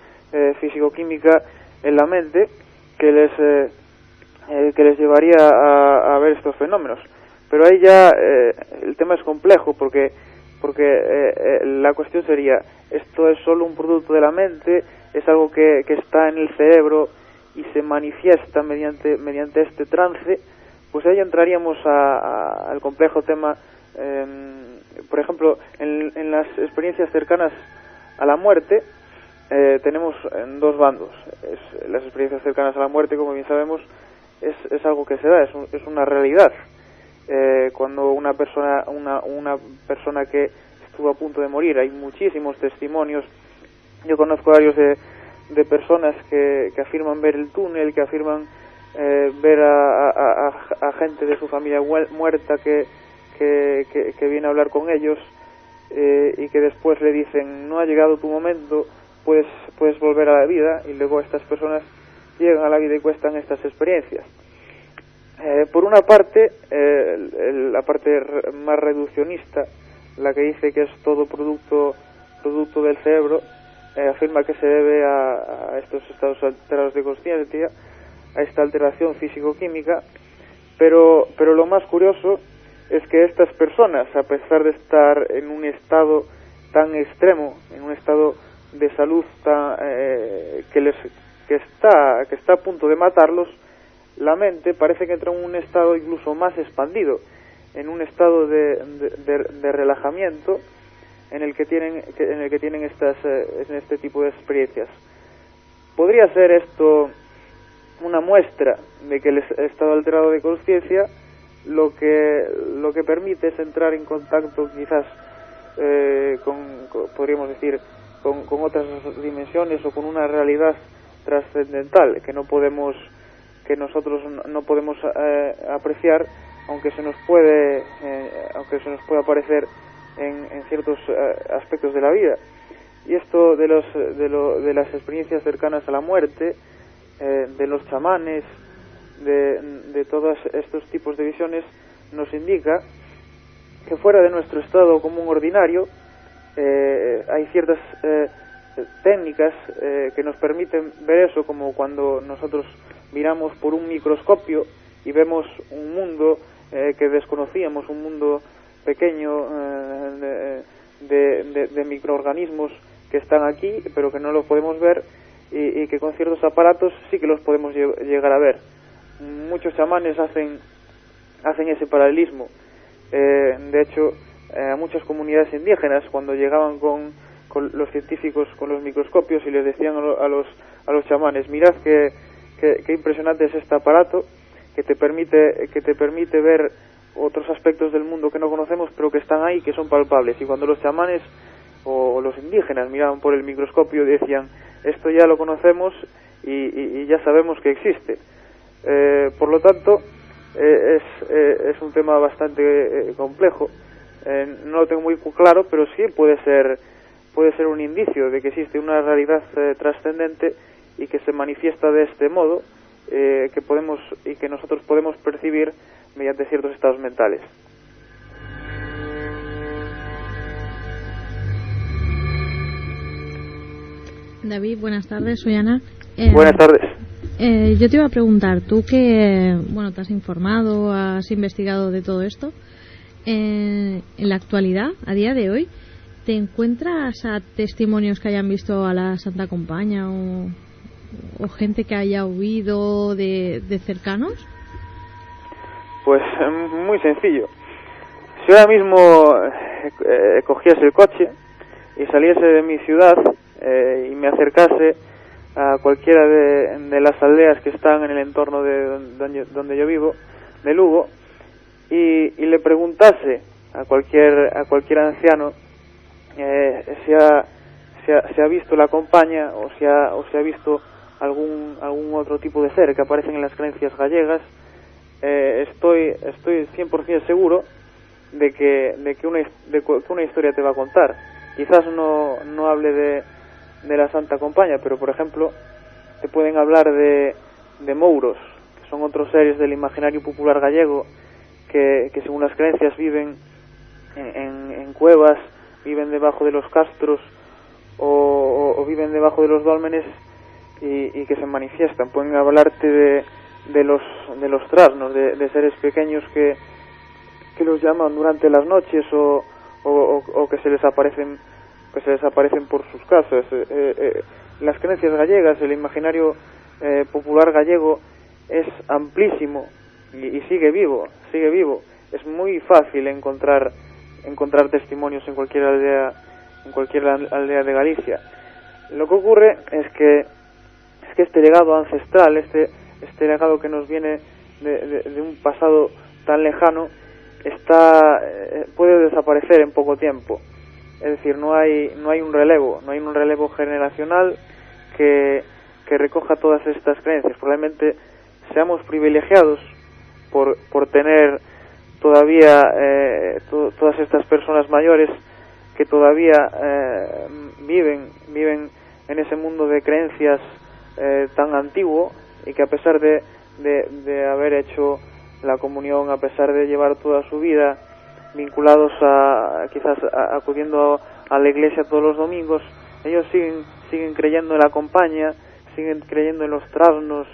físico-química en la mente que les llevaría a ver estos fenómenos. Pero ahí ya el tema es complejo, porque la cuestión sería, ¿esto es solo un producto de la mente? ¿Es algo que está en el cerebro y se manifiesta mediante este trance? Pues ahí entraríamos al complejo tema. Por ejemplo, en las experiencias cercanas a la muerte tenemos dos bandos. Las experiencias cercanas a la muerte, como bien sabemos, es algo que se da, es una realidad. Cuando una persona que estuvo a punto de morir, hay muchísimos testimonios. Yo conozco varios de personas que afirman ver el túnel, que afirman ver a gente de su familia muerta que viene a hablar con ellos, y que después le dicen: no ha llegado tu momento, puedes volver a la vida. Y luego estas personas llegan a la vida y cuestan estas experiencias. Por una parte, la parte más reduccionista, la que dice que es todo producto del cerebro, afirma que se debe a estos estados alterados de consciencia, a esta alteración físico-química, pero lo más curioso es que estas personas, a pesar de estar en un estado tan extremo, en un estado de salud que está a punto de matarlos, la mente parece que entra en un estado incluso más expandido, en un estado de relajamiento en el que tienen este tipo de experiencias. ¿Podría ser esto una muestra de que el estado alterado de conciencia lo que permite es entrar en contacto quizás podríamos decir con otras dimensiones o con una realidad trascendental que nosotros no podemos apreciar, aunque se nos puede aparecer en ciertos aspectos de la vida? Y esto de las experiencias cercanas a la muerte, de los chamanes, de todos estos tipos de visiones, nos indica que fuera de nuestro estado común ordinario hay ciertas técnicas que nos permiten ver eso, como cuando nosotros miramos por un microscopio y vemos un mundo que desconocíamos, un mundo pequeño de microorganismos que están aquí pero que no los podemos ver, y que con ciertos aparatos sí que los podemos llegar a ver. Muchos chamanes hacen ese paralelismo. De hecho, a muchas comunidades indígenas, cuando llegaban con los científicos con los microscopios y les decían a los chamanes: mirad qué impresionante es este aparato que te permite ver otros aspectos del mundo que no conocemos pero que están ahí, que son palpables. Y cuando los chamanes o los indígenas miraban por el microscopio, decían: esto ya lo conocemos y ya sabemos que existe. Por lo tanto, es un tema bastante complejo. No lo tengo muy claro, pero sí puede ser un indicio de que existe una realidad trascendente y que se manifiesta de este modo, que nosotros podemos percibir mediante ciertos estados mentales. David, buenas tardes, soy Ana. Buenas tardes. Yo te iba a preguntar, tú que te has informado, has investigado de todo esto, en la actualidad, a día de hoy, ¿te encuentras a testimonios que hayan visto a la Santa Compaña o gente que haya huido de cercanos? Pues muy sencillo. Si ahora mismo cogías el coche y saliese de mi ciudad y me acercase a cualquiera de las aldeas que están en el entorno de donde yo vivo, de Lugo, y le preguntase a cualquier anciano si ha visto la Compaña o si ha visto algún otro tipo de ser que aparecen en las creencias gallegas, estoy 100% seguro de que una historia te va a contar. Quizás no hable de la Santa Compaña, pero por ejemplo te pueden hablar de mouros, que son otros seres del imaginario popular gallego que según las creencias viven en cuevas, viven debajo de los castros o viven debajo de los dólmenes y que se manifiestan. Pueden hablarte de los trasnos, de seres pequeños que los llaman durante las noches o que se les aparecen por sus casas. Las creencias gallegas, el imaginario popular gallego es amplísimo y sigue vivo. Es muy fácil encontrar testimonios en cualquier aldea de Galicia. Lo que ocurre es que este legado ancestral, este legado que nos viene de un pasado tan lejano puede desaparecer en poco tiempo. Es decir, no hay un relevo generacional que recoja todas estas creencias. Probablemente seamos privilegiados por tener todavía todas estas personas mayores que todavía viven en ese mundo de creencias tan antiguo, y que a pesar de haber hecho la comunión, a pesar de llevar toda su vida vinculados quizás acudiendo a la iglesia todos los domingos, ellos siguen creyendo en la compañía, siguen creyendo en los trasnos,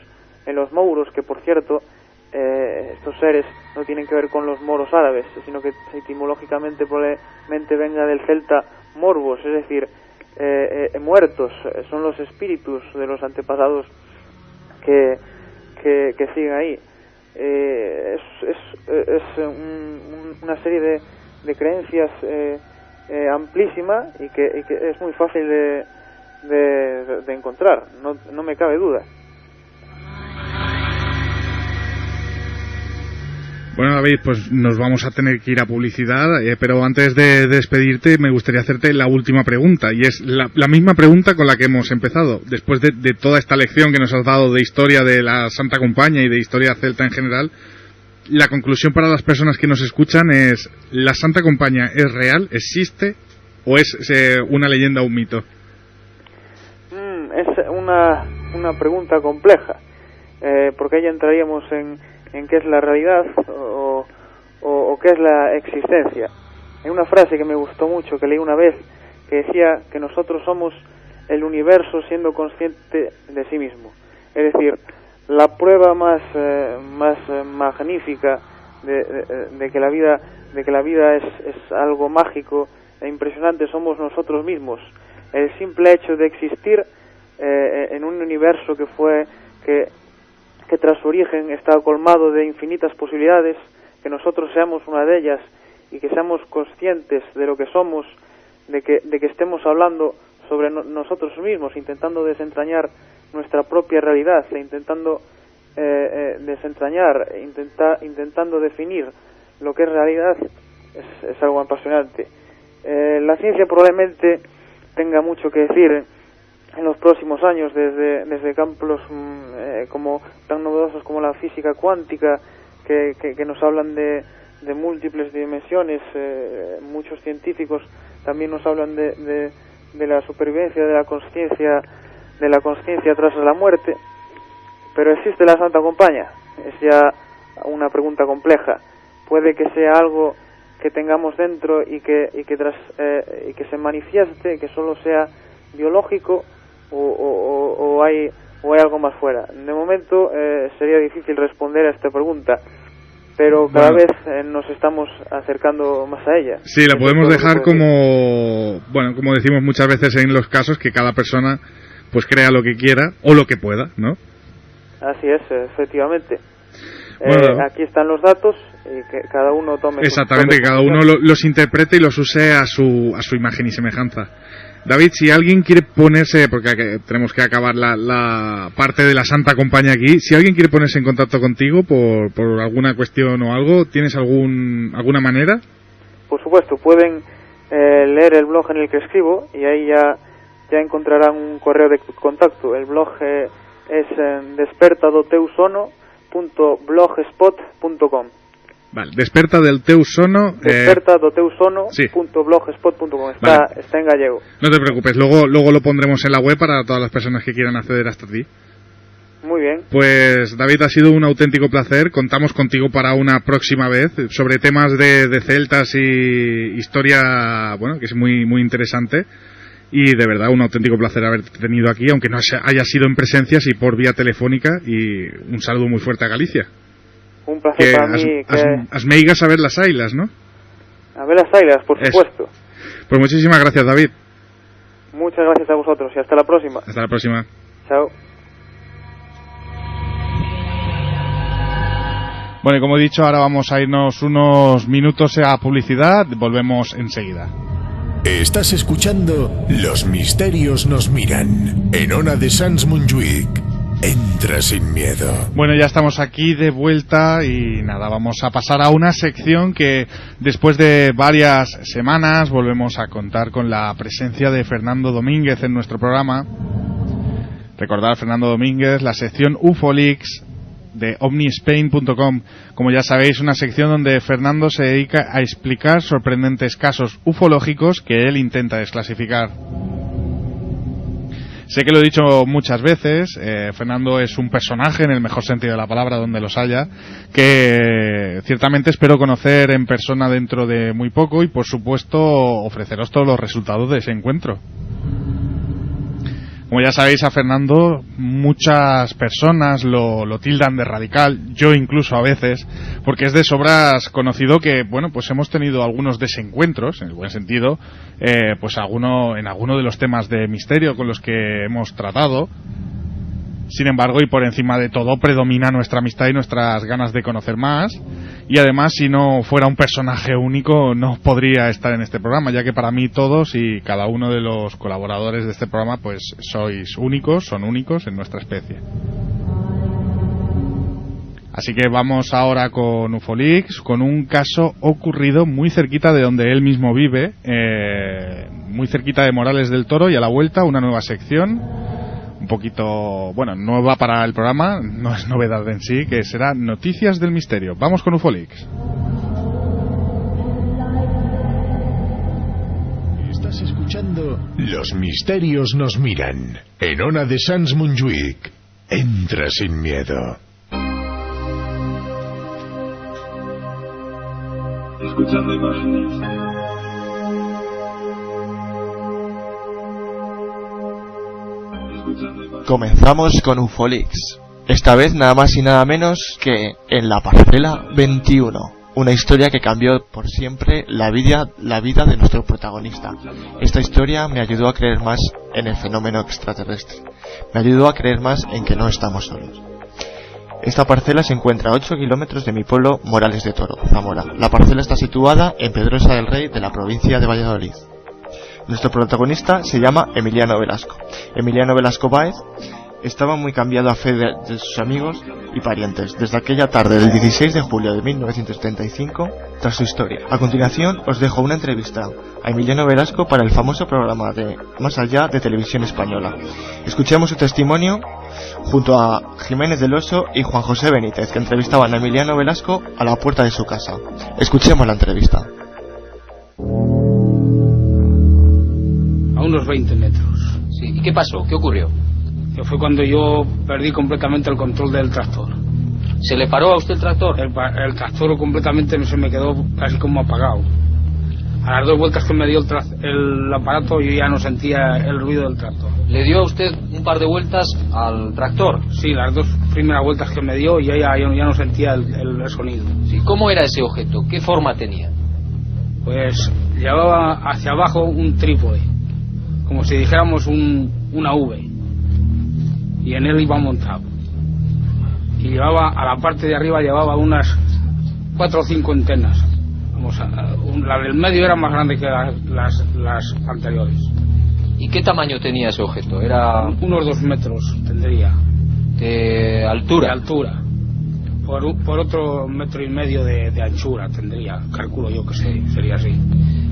en los mouros, que por cierto estos seres no tienen que ver con los moros árabes, sino que etimológicamente probablemente venga del celta morbos, es decir, muertos. Son los espíritus de los antepasados que siguen ahí. Es una serie de creencias amplísima y que es muy fácil de encontrar, no me cabe duda. Bueno, David, pues nos vamos a tener que ir a publicidad, pero antes de despedirte me gustaría hacerte la última pregunta, y es la misma pregunta con la que hemos empezado. Después de toda esta lección que nos has dado de historia de la Santa Compaña y de historia celta en general, la conclusión para las personas que nos escuchan es: ¿la Santa Compaña es real, existe, o es una leyenda o un mito? Es una pregunta compleja, porque ahí entraríamos en qué es la realidad o qué es la existencia. Hay una frase que me gustó mucho, que leí una vez, que decía que nosotros somos el universo siendo consciente de sí mismo. Es decir, la prueba más magnífica de que la vida es algo mágico e impresionante somos nosotros mismos. El simple hecho de existir en un universo que tras su origen está colmado de infinitas posibilidades, que nosotros seamos una de ellas y que seamos conscientes de lo que somos, de que estemos hablando sobre nosotros mismos, intentando desentrañar nuestra propia realidad, intentando intentando definir lo que es realidad, es algo apasionante. La ciencia probablemente tenga mucho que decir en los próximos años, desde campos como tan novedosos como la física cuántica, que nos hablan de múltiples dimensiones. Muchos científicos también nos hablan de la supervivencia de la conciencia tras la muerte. Pero ¿existe la Santa Compaña? Es ya una pregunta compleja. Puede que sea algo que tengamos dentro y que se manifieste, que solo sea biológico, o hay algo más fuera. De momento sería difícil responder a esta pregunta, pero cada vez nos estamos acercando más a ella. Sí, la podemos dejar como decimos muchas veces en los casos, que cada persona pues crea lo que quiera o lo que pueda, ¿no? Así es, efectivamente. Bueno, aquí están los datos y que cada uno tome. Exactamente, que cada uno los interprete y los use a su imagen y semejanza. David, si alguien quiere ponerse, porque tenemos que acabar la parte de la Santa Compaña aquí, si alguien quiere ponerse en contacto contigo por alguna cuestión o algo, ¿tienes alguna manera? Por supuesto, pueden leer el blog en el que escribo y ahí ya encontrarán un correo de contacto. El blog es despertadoteusono.blogspot.com. Vale, desperta del teu sono. Despertadoteusono.blogspot.com. Está en gallego. No te preocupes, luego lo pondremos en la web para todas las personas que quieran acceder hasta ti. Muy bien. Pues David, ha sido un auténtico placer. Contamos contigo para una próxima vez sobre temas de celtas y historia, que es muy, muy interesante. Y de verdad, un auténtico placer haberte tenido aquí, aunque no haya sido en presencia, sí por vía telefónica. Y un saludo muy fuerte a Galicia. Un placer para mí. As meigas a ver las ailas, ¿no? A ver las ailas, por supuesto. Pues muchísimas gracias, David. Muchas gracias a vosotros y hasta la próxima. Hasta la próxima. Chao. Bueno, y como he dicho, ahora vamos a irnos unos minutos a publicidad. Volvemos enseguida. Estás escuchando Los Misterios nos miran, en Ona de Sans Montjuïc. Entra sin miedo. Bueno, ya estamos aquí de vuelta y nada, vamos a pasar a una sección que después de varias semanas volvemos a contar con la presencia de Fernando Domínguez en nuestro programa. Recordar, Fernando Domínguez, la sección UFOLeaks de omnispain.com. Como ya sabéis, una sección donde Fernando se dedica a explicar sorprendentes casos ufológicos que él intenta desclasificar. Sé que lo he dicho muchas veces, Fernando es un personaje en el mejor sentido de la palabra, donde los haya, que ciertamente espero conocer en persona dentro de muy poco y por supuesto ofreceros todos los resultados de ese encuentro. Como ya sabéis, a Fernando muchas personas lo tildan de radical, yo incluso a veces, porque es de sobras conocido que, bueno, pues hemos tenido algunos desencuentros, en el buen sentido, pues en alguno de los temas de misterio con los que hemos tratado. Sin embargo, y por encima de todo, predomina nuestra amistad y nuestras ganas de conocer más. Y además, si no fuera un personaje único, no podría estar en este programa, ya que para mí todos y cada uno de los colaboradores de este programa, pues son únicos en nuestra especie. Así que vamos ahora con UFOLeaks, con un caso ocurrido muy cerquita de donde él mismo vive, muy cerquita de Morales del Toro, y a la vuelta una nueva sección, un poquito, bueno, nueva para el programa, no es novedad en sí, que será Noticias del Misterio. Vamos con UFOLeaks. Estás escuchando Los Misterios nos miran, en Ona de Sans Montjuïc. Entra sin miedo. Escuchando imágenes. Comenzamos con UFOLeaks, esta vez nada más y nada menos que en la parcela 21, una historia que cambió por siempre la vida de nuestro protagonista. Esta historia me ayudó a creer más en el fenómeno extraterrestre, me ayudó a creer más en que no estamos solos. Esta parcela se encuentra a 8 kilómetros de mi pueblo Morales de Toro, Zamora. La parcela está situada en Pedrosa del Rey de la provincia de Valladolid. Nuestro protagonista se llama Emiliano Velasco. Emiliano Velasco Báez estaba muy cambiado a fe de sus amigos y parientes desde aquella tarde del 16 de julio de 1975 tras su historia. A continuación os dejo una entrevista a Emiliano Velasco para el famoso programa de Más Allá de Televisión Española. Escuchemos su testimonio junto a Jiménez del Oso y Juan José Benítez, que entrevistaban a Emiliano Velasco a la puerta de su casa. Escuchemos la entrevista. A unos 20 metros. Sí. ¿Y qué pasó? ¿Qué ocurrió? Que fue cuando yo perdí completamente el control del tractor. ¿Se le paró a usted el tractor? El tractor completamente no se me quedó casi como apagado. A las 2 vueltas que me dio el aparato yo ya no sentía el ruido del tractor. ¿Le dio a usted un par de vueltas al tractor? Sí, las 2 primeras vueltas que me dio ya no sentía el sonido. Sí. ¿Cómo era ese objeto? ¿Qué forma tenía? Pues llevaba hacia abajo un trípode, como si dijéramos una V, y en él iba montado, y llevaba a la parte de arriba llevaba unas 4 o 5 antenas. La del medio era más grande que las anteriores. ¿Y qué tamaño tenía ese objeto? Era unos 2 metros tendría de altura. De altura, por otro 1,5 metros de anchura tendría, calculo yo que sería así.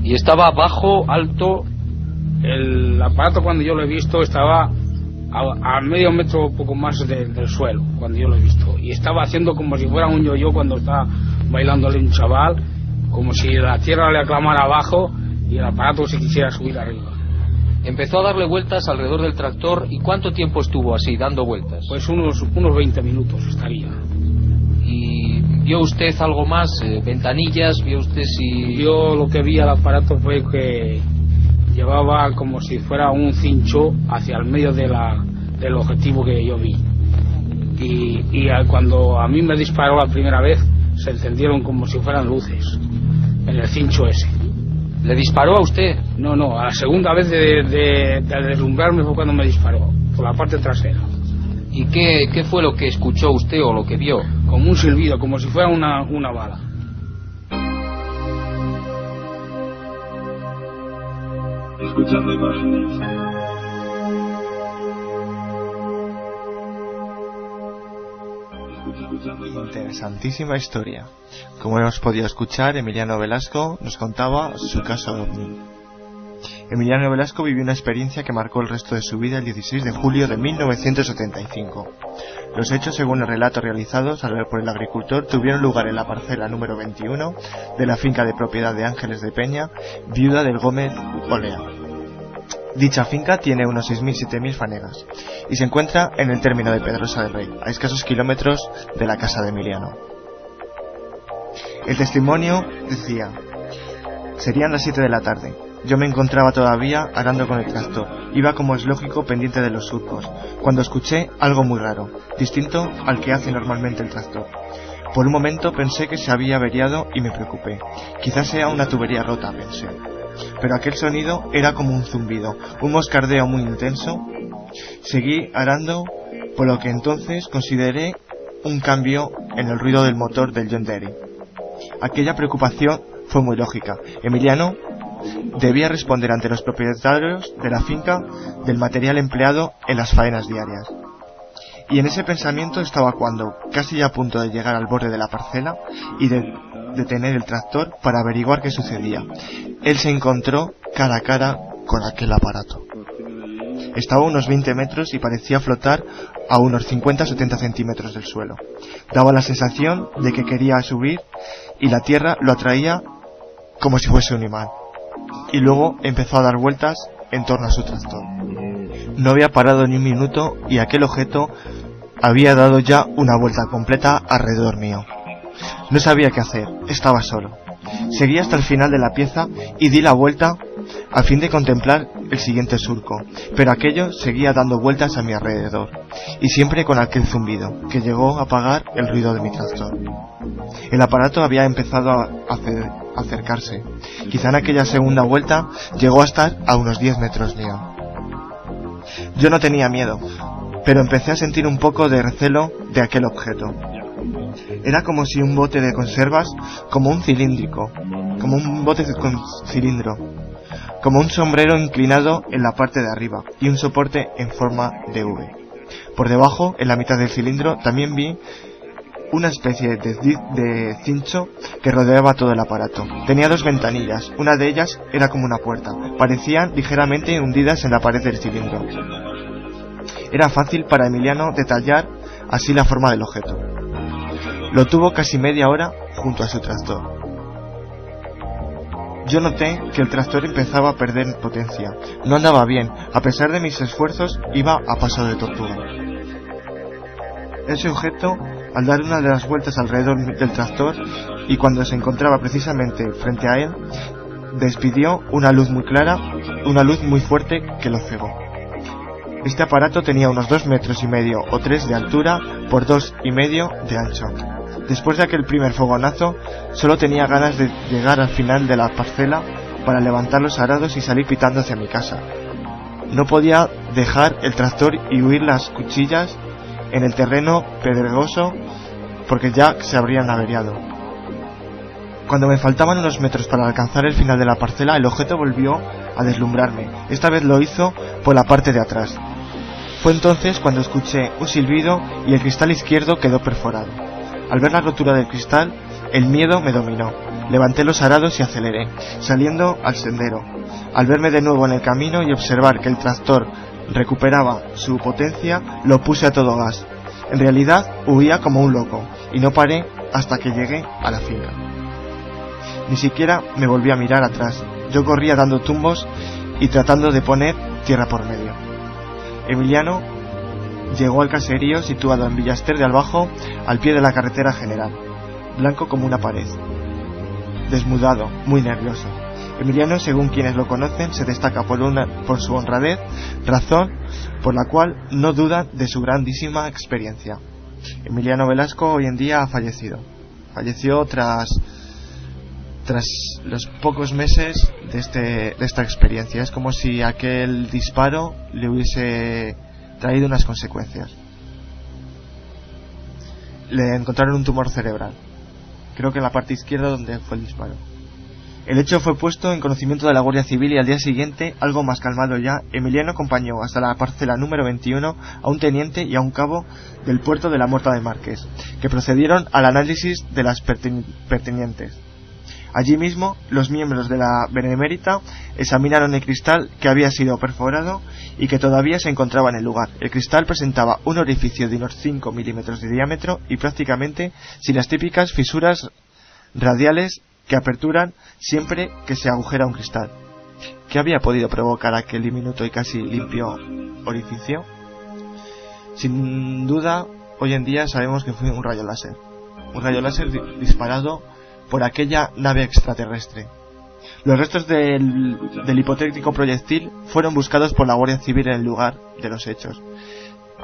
¿Y estaba bajo, alto? El aparato cuando yo lo he visto estaba a medio metro poco más del suelo cuando yo lo he visto, y estaba haciendo como si fuera un yo-yo cuando estaba bailándole un chaval, como si la tierra le aclamara abajo y el aparato se quisiera subir arriba. Empezó a darle vueltas alrededor del tractor. ¿Y cuánto tiempo estuvo así dando vueltas? Pues unos 20 minutos estaría. ¿Y vio usted algo más? ¿Ventanillas? ¿Vio usted si...? Yo lo que vi al aparato fue que llevaba como si fuera un cincho hacia el medio del objetivo que yo vi, y cuando a mí me disparó la primera vez se encendieron como si fueran luces en el cincho ese. ¿Le disparó a usted? No, a la segunda vez de deslumbrarme fue cuando me disparó, por la parte trasera. ¿Y qué fue lo que escuchó usted o lo que vio? Como un silbido, como si fuera una bala. Escuchando imágenes. Interesantísima historia. Como hemos podido escuchar, Emiliano Velasco nos contaba su caso ovni. Emiliano Velasco vivió una experiencia que marcó el resto de su vida el 16 de julio de 1975. Los hechos, según el relato realizado por el agricultor, tuvieron lugar en la parcela número 21 de la finca de propiedad de Ángeles de Peña, viuda del Gómez Olea. Dicha finca tiene unos 6.000-7.000 fanegas y se encuentra en el término de Pedrosa del Rey, a escasos kilómetros de la casa de Emiliano. El testimonio decía: serían las 7 de la tarde. Yo me encontraba todavía arando con el tractor. Iba, como es lógico, pendiente de los surcos, cuando escuché algo muy raro, distinto al que hace normalmente el tractor. Por un momento pensé que se había averiado y me preocupé. Quizás sea una tubería rota, pensé. Pero aquel sonido era como un zumbido, un moscardeo muy intenso. Seguí arando, por lo que entonces consideré un cambio en el ruido del motor del John Deere. Aquella preocupación fue muy lógica. Emiliano debía responder ante los propietarios de la finca del material empleado en las faenas diarias. Y en ese pensamiento estaba cuando, casi ya a punto de llegar al borde de la parcela y de detener el tractor para averiguar qué sucedía, él se encontró cara a cara con aquel aparato. Estaba a unos 20 metros y parecía flotar a unos 50-70 centímetros del suelo. Daba la sensación de que quería subir y la tierra lo atraía como si fuese un imán. Y luego empezó a dar vueltas en torno a su tractor. No había parado ni un minuto y aquel objeto había dado ya una vuelta completa alrededor mío. No sabía qué hacer, estaba solo. Seguí hasta el final de la pieza y di la vuelta a fin de contemplar el siguiente surco, pero aquello seguía dando vueltas a mi alrededor, y siempre con aquel zumbido, que llegó a apagar el ruido de mi tractor. El aparato había empezado a acercarse. Quizá en aquella segunda vuelta llegó a estar a unos 10 metros mío. Yo no tenía miedo, pero empecé a sentir un poco de recelo de aquel objeto. Era como si un bote de conservas, como un cilíndrico, como un bote con cilindro, como un sombrero inclinado en la parte de arriba y un soporte en forma de V. Por debajo, en la mitad del cilindro, también vi una especie de cincho que rodeaba todo el aparato. Tenía dos ventanillas, una de ellas era como una puerta, parecían ligeramente hundidas en la pared del cilindro. Era fácil para Emiliano detallar así la forma del objeto. Lo tuvo casi media hora junto a su tractor. Yo noté que el tractor empezaba a perder potencia. No andaba bien, a pesar de mis esfuerzos, iba a paso de tortuga. Ese objeto, al dar una de las vueltas alrededor del tractor, y cuando se encontraba precisamente frente a él, despidió una luz muy clara, una luz muy fuerte que lo cegó. Este aparato tenía unos 2,5 metros o 3 de altura por 2,5 de ancho. Después de aquel primer fogonazo, solo tenía ganas de llegar al final de la parcela para levantar los arados y salir pitando hacia mi casa. No podía dejar el tractor y huir las cuchillas en el terreno pedregoso porque ya se habrían averiado. Cuando me faltaban unos metros para alcanzar el final de la parcela, el objeto volvió a deslumbrarme. Esta vez lo hizo por la parte de atrás. Fue entonces cuando escuché un silbido y el cristal izquierdo quedó perforado. Al ver la rotura del cristal, el miedo me dominó. Levanté los arados y aceleré, saliendo al sendero. Al verme de nuevo en el camino y observar que el tractor recuperaba su potencia, lo puse a todo gas. En realidad, huía como un loco, y no paré hasta que llegué a la finca. Ni siquiera me volví a mirar atrás. Yo corría dando tumbos y tratando de poner tierra por medio. Emiliano llegó al caserío situado en Villaster de Albajo, al pie de la carretera general, blanco como una pared, desmudado, muy nervioso. Emiliano, según quienes lo conocen, se destaca por su honradez, razón por la cual no duda de su grandísima experiencia. Emiliano Velasco hoy en día ha fallecido. Falleció tras los pocos meses de esta experiencia. Es como si aquel disparo le hubiese traído unas consecuencias. Le encontraron un tumor cerebral, creo que en la parte izquierda donde fue el disparo. El hecho fue puesto en conocimiento de la Guardia Civil y al día siguiente, algo más calmado ya, Emiliano acompañó hasta la parcela número 21 a un teniente y a un cabo del puerto de la Morta de Márquez, que procedieron al análisis de las pertinentes. Allí mismo, los miembros de la Benemérita examinaron el cristal que había sido perforado y que todavía se encontraba en el lugar. El cristal presentaba un orificio de unos 5 milímetros de diámetro y prácticamente sin las típicas fisuras radiales que aperturan siempre que se agujera un cristal. ¿Qué había podido provocar aquel diminuto y casi limpio orificio? Sin duda, hoy en día sabemos que fue un rayo láser. Un rayo láser disparado por aquella nave extraterrestre. Los restos del hipotético proyectil fueron buscados por la Guardia Civil en el lugar de los hechos,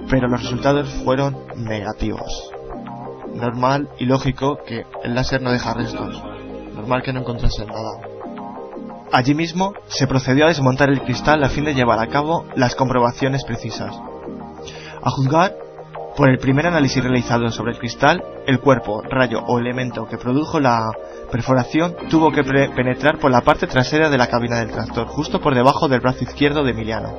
pero los resultados fueron negativos. Normal y lógico que el láser no deja restos. Normal que no encontrasen nada. Allí mismo se procedió a desmontar el cristal a fin de llevar a cabo las comprobaciones precisas. A juzgar por el primer análisis realizado sobre el cristal, el cuerpo, rayo o elemento que produjo la perforación tuvo que penetrar por la parte trasera de la cabina del tractor, justo por debajo del brazo izquierdo de Emiliano,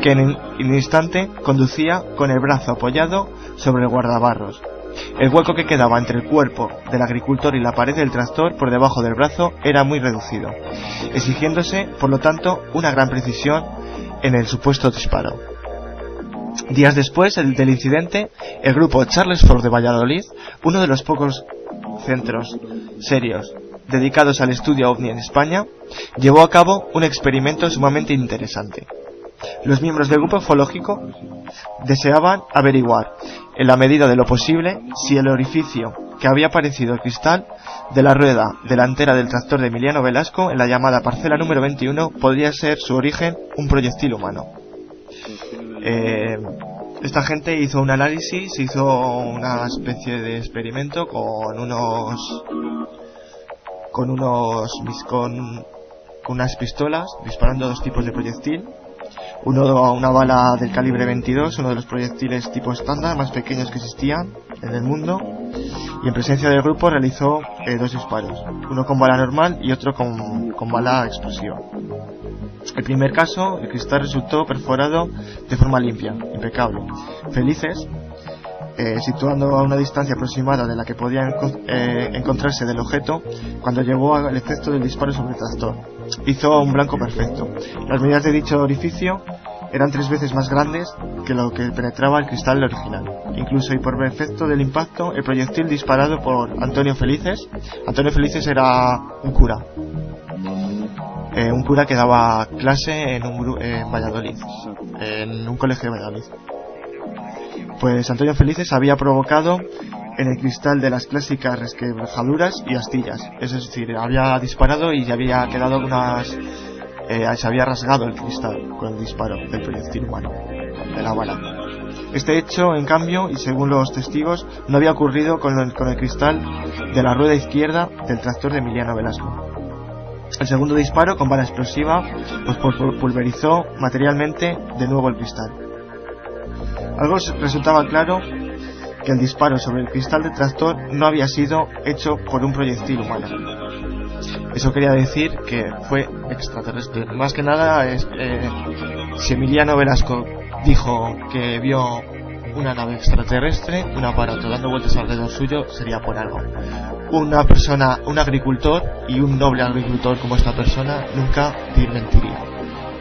que en un instante conducía con el brazo apoyado sobre el guardabarros. El hueco que quedaba entre el cuerpo del agricultor y la pared del tractor por debajo del brazo era muy reducido, exigiéndose, por lo tanto, una gran precisión en el supuesto disparo. Días después del incidente, el grupo Charles Fort de Valladolid, uno de los pocos centros serios dedicados al estudio ovni en España, llevó a cabo un experimento sumamente interesante. Los miembros del grupo ufológico deseaban averiguar, en la medida de lo posible, si el orificio que había aparecido el cristal de la rueda delantera del tractor de Emiliano Velasco en la llamada parcela número 21 podría ser su origen un proyectil humano. Esta gente hizo un análisis, hizo una especie de experimento con unas pistolas disparando dos tipos de proyectil. Una bala del calibre 22, uno de los proyectiles tipo estándar más pequeños que existían en el mundo, y en presencia del grupo realizó dos disparos, uno con bala normal y otro con bala explosiva. El primer caso, el cristal resultó perforado de forma limpia, impecable. Felices, situando a una distancia aproximada de la que podía encontrarse del objeto, cuando llegó al efecto del disparo sobre el tractor, hizo un blanco perfecto. Las medidas de dicho orificio eran 3 veces más grandes que lo que penetraba el cristal original. Incluso y por efecto del impacto, el proyectil disparado por Antonio Felices era un cura que daba clase en Valladolid, en un colegio de Valladolid. Pues Antonio Felices había provocado en el cristal de las clásicas resquebrajaduras y astillas, es decir, había disparado y había quedado se había rasgado el cristal con el disparo del proyectil humano, de la bala. Este hecho, en cambio, y según los testigos, no había ocurrido con el cristal de la rueda izquierda del tractor de Emiliano Velasco. El segundo disparo, con bala explosiva, pues pulverizó materialmente de nuevo el cristal. Algo resultaba claro, que el disparo sobre el cristal del tractor no había sido hecho por un proyectil humano. Eso quería decir que fue extraterrestre. Más que nada, si Emiliano Velasco dijo que vio una nave extraterrestre, un aparato dando vueltas alrededor suyo, sería por algo. Una persona, un agricultor y un noble agricultor como esta persona, nunca mentiría.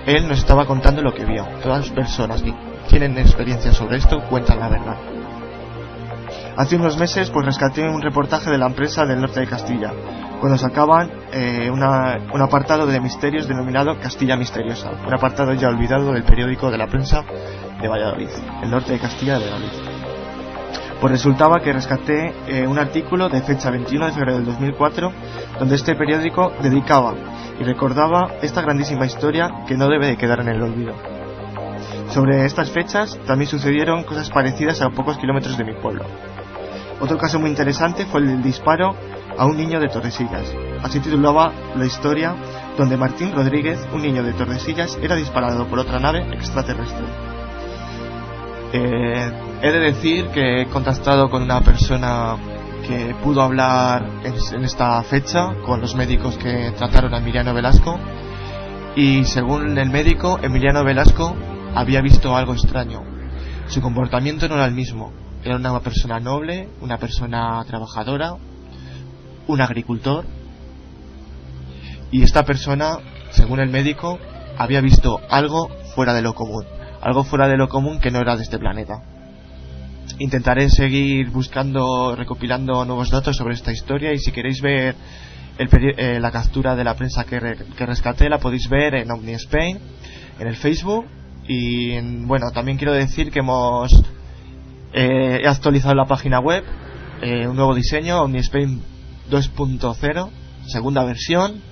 Él nos estaba contando lo que vio. Todas las personas que tienen experiencia sobre esto cuentan la verdad. Hace unos meses pues rescaté un reportaje de la empresa del norte de Castilla, cuando sacaban un apartado de misterios denominado Castilla Misteriosa, un apartado ya olvidado del periódico de la prensa de Valladolid, el norte de Castilla de Valladolid. Pues resultaba que rescaté un artículo de fecha 21 de febrero del 2004, donde este periódico dedicaba y recordaba esta grandísima historia que no debe de quedar en el olvido. Sobre estas fechas también sucedieron cosas parecidas a pocos kilómetros de mi pueblo. Otro caso muy interesante fue el del disparo a un niño de Tordesillas. Así titulaba la historia, donde Martín Rodríguez, un niño de Tordesillas, era disparado por otra nave extraterrestre. He de decir que he contactado con una persona que pudo hablar en esta fecha con los médicos que trataron a Emiliano Velasco, y según el médico, Emiliano Velasco había visto algo extraño. Su comportamiento no era el mismo. Era una persona noble, una persona trabajadora, un agricultor, y esta persona, según el médico, había visto algo fuera de lo común, algo fuera de lo común que no era de este planeta. Intentaré seguir buscando, recopilando nuevos datos sobre esta historia, y si queréis ver la captura de la prensa que rescaté, la podéis ver en Omni Spain, en el Facebook. Y bueno, también quiero decir que he actualizado la página web, un nuevo diseño, Omni Spain 2.0, segunda versión,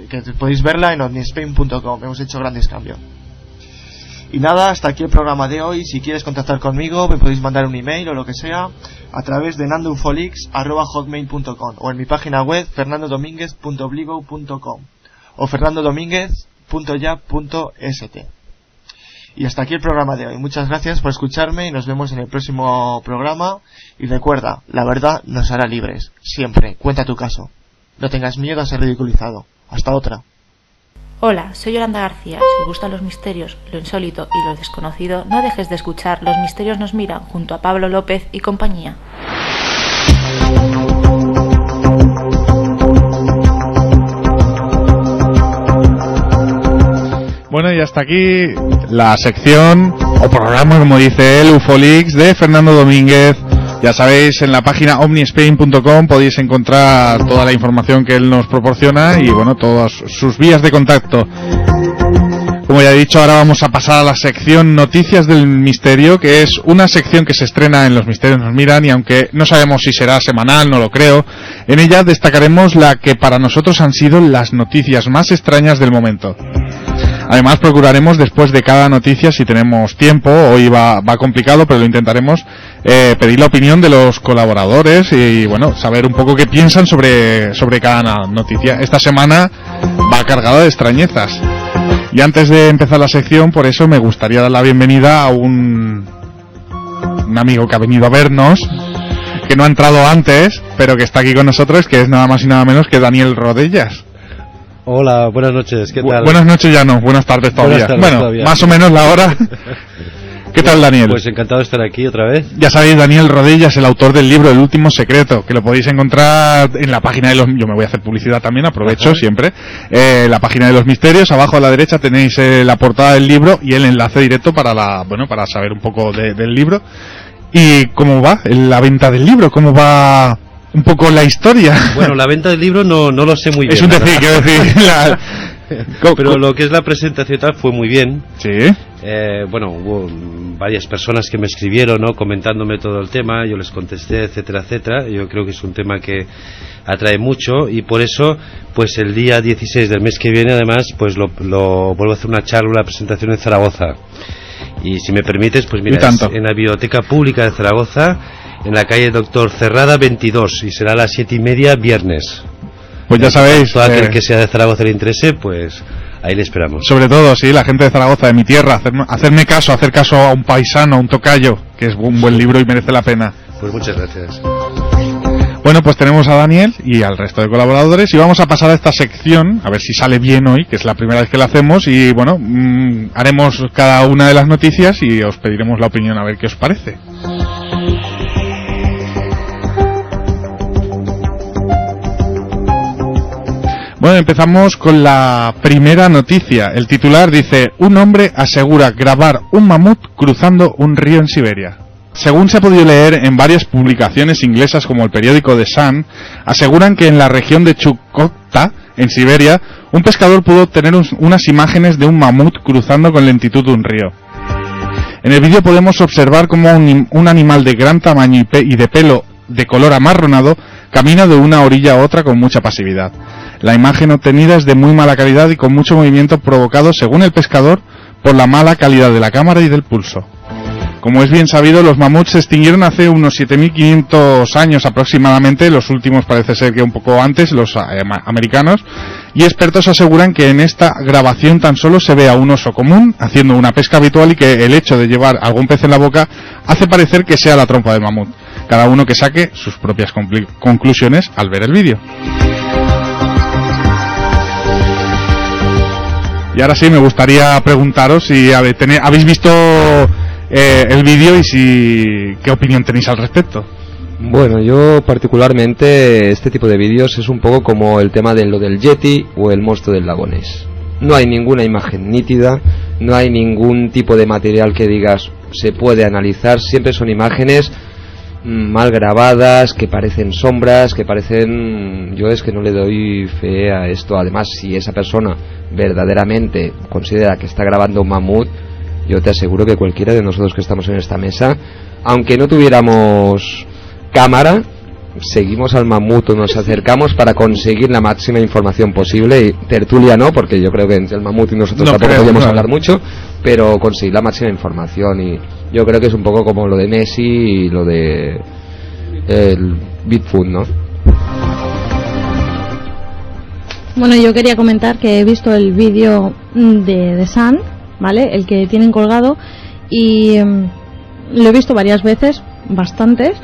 que podéis verla en omnispain.com. Hemos hecho grandes cambios. Y nada, hasta aquí el programa de hoy. Si quieres contactar conmigo, me podéis mandar un email o lo que sea a través de nandoufolix@hotmail.com, o en mi página web fernandodominguez.bligo.com o fernandodominguez.ya.st. Y hasta aquí el programa de hoy. Muchas gracias por escucharme y nos vemos en el próximo programa. Y recuerda, la verdad nos hará libres. Siempre, cuenta tu caso. No tengas miedo a ser ridiculizado. Hasta otra. Hola, soy Yolanda García. Si te gustan los misterios, lo insólito y lo desconocido, no dejes de escuchar Los Misterios nos miran junto a Pablo López y compañía. Bueno, y hasta aquí la sección o programa, como dice él, Ufolix de Fernando Domínguez. Ya sabéis, en la página omnispain.com podéis encontrar toda la información que él nos proporciona y, bueno, todas sus vías de contacto. Como ya he dicho, ahora vamos a pasar a la sección Noticias del Misterio, que es una sección que se estrena en Los Misterios nos miran, y aunque no sabemos si será semanal, no lo creo, en ella destacaremos la que para nosotros han sido las noticias más extrañas del momento. Además, procuraremos después de cada noticia, si tenemos tiempo, hoy va complicado, pero lo intentaremos, pedir la opinión de los colaboradores y, bueno, saber un poco qué piensan sobre cada noticia. Esta semana va cargada de extrañezas. Y antes de empezar la sección, por eso me gustaría dar la bienvenida a un amigo que ha venido a vernos, que no ha entrado antes, pero que está aquí con nosotros, que es nada más y nada menos que Daniel Rodellas. Hola, buenas noches, ¿qué tal? Buenas noches ya no, buenas tardes todavía. Bueno, más o menos la hora. ¿Qué tal, Daniel? Pues encantado de estar aquí otra vez. Ya sabéis, Daniel Rodellas, el autor del libro El Último Secreto, que lo podéis encontrar en la página de los... Yo me voy a hacer publicidad también, aprovecho siempre. La página de los misterios, abajo a la derecha tenéis la portada del libro y el enlace directo para para saber un poco del libro. ¿Y cómo va la venta del libro? ¿Cómo va un poco la historia? Bueno, la venta del libro no lo sé muy bien. Es un decir, quiero decir... Pero lo que es la presentación y tal fue muy bien. Sí. Bueno, hubo varias personas que me escribieron, ¿no?, comentándome todo el tema, yo les contesté, etcétera, etcétera. Yo creo que es un tema que atrae mucho y por eso, pues el día 16 del mes que viene, además, pues lo vuelvo a hacer una charla, una presentación en Zaragoza. Y si me permites, pues mira, es en la Biblioteca Pública de Zaragoza, en la calle Doctor Cerrada 22, y será a las 7:30 viernes. Pues ya sabéis, todo aquel que sea de Zaragoza le interese, pues ahí le esperamos. Sobre todo, sí, la gente de Zaragoza, de mi tierra, hacer caso a un paisano, a un tocayo, que es un buen libro y merece la pena. Pues muchas gracias. Bueno, pues tenemos a Daniel y al resto de colaboradores y vamos a pasar a esta sección, a ver si sale bien hoy, que es la primera vez que la hacemos, y bueno, haremos cada una de las noticias y os pediremos la opinión a ver qué os parece. Bueno, empezamos con la primera noticia. El titular dice: un hombre asegura grabar un mamut cruzando un río en Siberia. Según se ha podido leer en varias publicaciones inglesas como el periódico The Sun, aseguran que en la región de Chukotka, en Siberia, un pescador pudo obtener unas imágenes de un mamut cruzando con lentitud un río. En el vídeo podemos observar cómo un animal de gran tamaño y de pelo de color amarronado camina de una orilla a otra con mucha pasividad. La imagen obtenida es de muy mala calidad y con mucho movimiento provocado, según el pescador, por la mala calidad de la cámara y del pulso. Como es bien sabido, los mamuts se extinguieron hace unos 7.500 años aproximadamente, los últimos parece ser que un poco antes, los americanos, y expertos aseguran que en esta grabación tan solo se ve a un oso común haciendo una pesca habitual y que el hecho de llevar algún pez en la boca hace parecer que sea la trompa del mamut. cada uno que saque sus propias conclusiones al ver el vídeo. Y ahora sí, me gustaría preguntaros si habéis visto el vídeo y qué opinión tenéis al respecto. Bueno, yo particularmente este tipo de vídeos es un poco como el tema de lo del Yeti o el monstruo del lago Ness. No hay ninguna imagen nítida, no hay ningún tipo de material que digas se puede analizar, siempre son imágenes mal grabadas, que parecen sombras, que parecen... Yo es que no le doy fe a esto. Además, si esa persona verdaderamente considera que está grabando un mamut, yo te aseguro que cualquiera de nosotros que estamos en esta mesa, aunque no tuviéramos cámara, seguimos al mamut o nos acercamos para conseguir la máxima información posible. Y tertulia no, porque yo creo que entre el mamut y nosotros tampoco podíamos hablar mucho, pero conseguir la máxima información. Y yo creo que es un poco como lo de Nessie y lo de el Bigfoot, ¿no? Bueno, yo quería comentar que he visto el vídeo de The Sun, ¿vale? El que tienen colgado, y lo he visto varias veces, bastantes,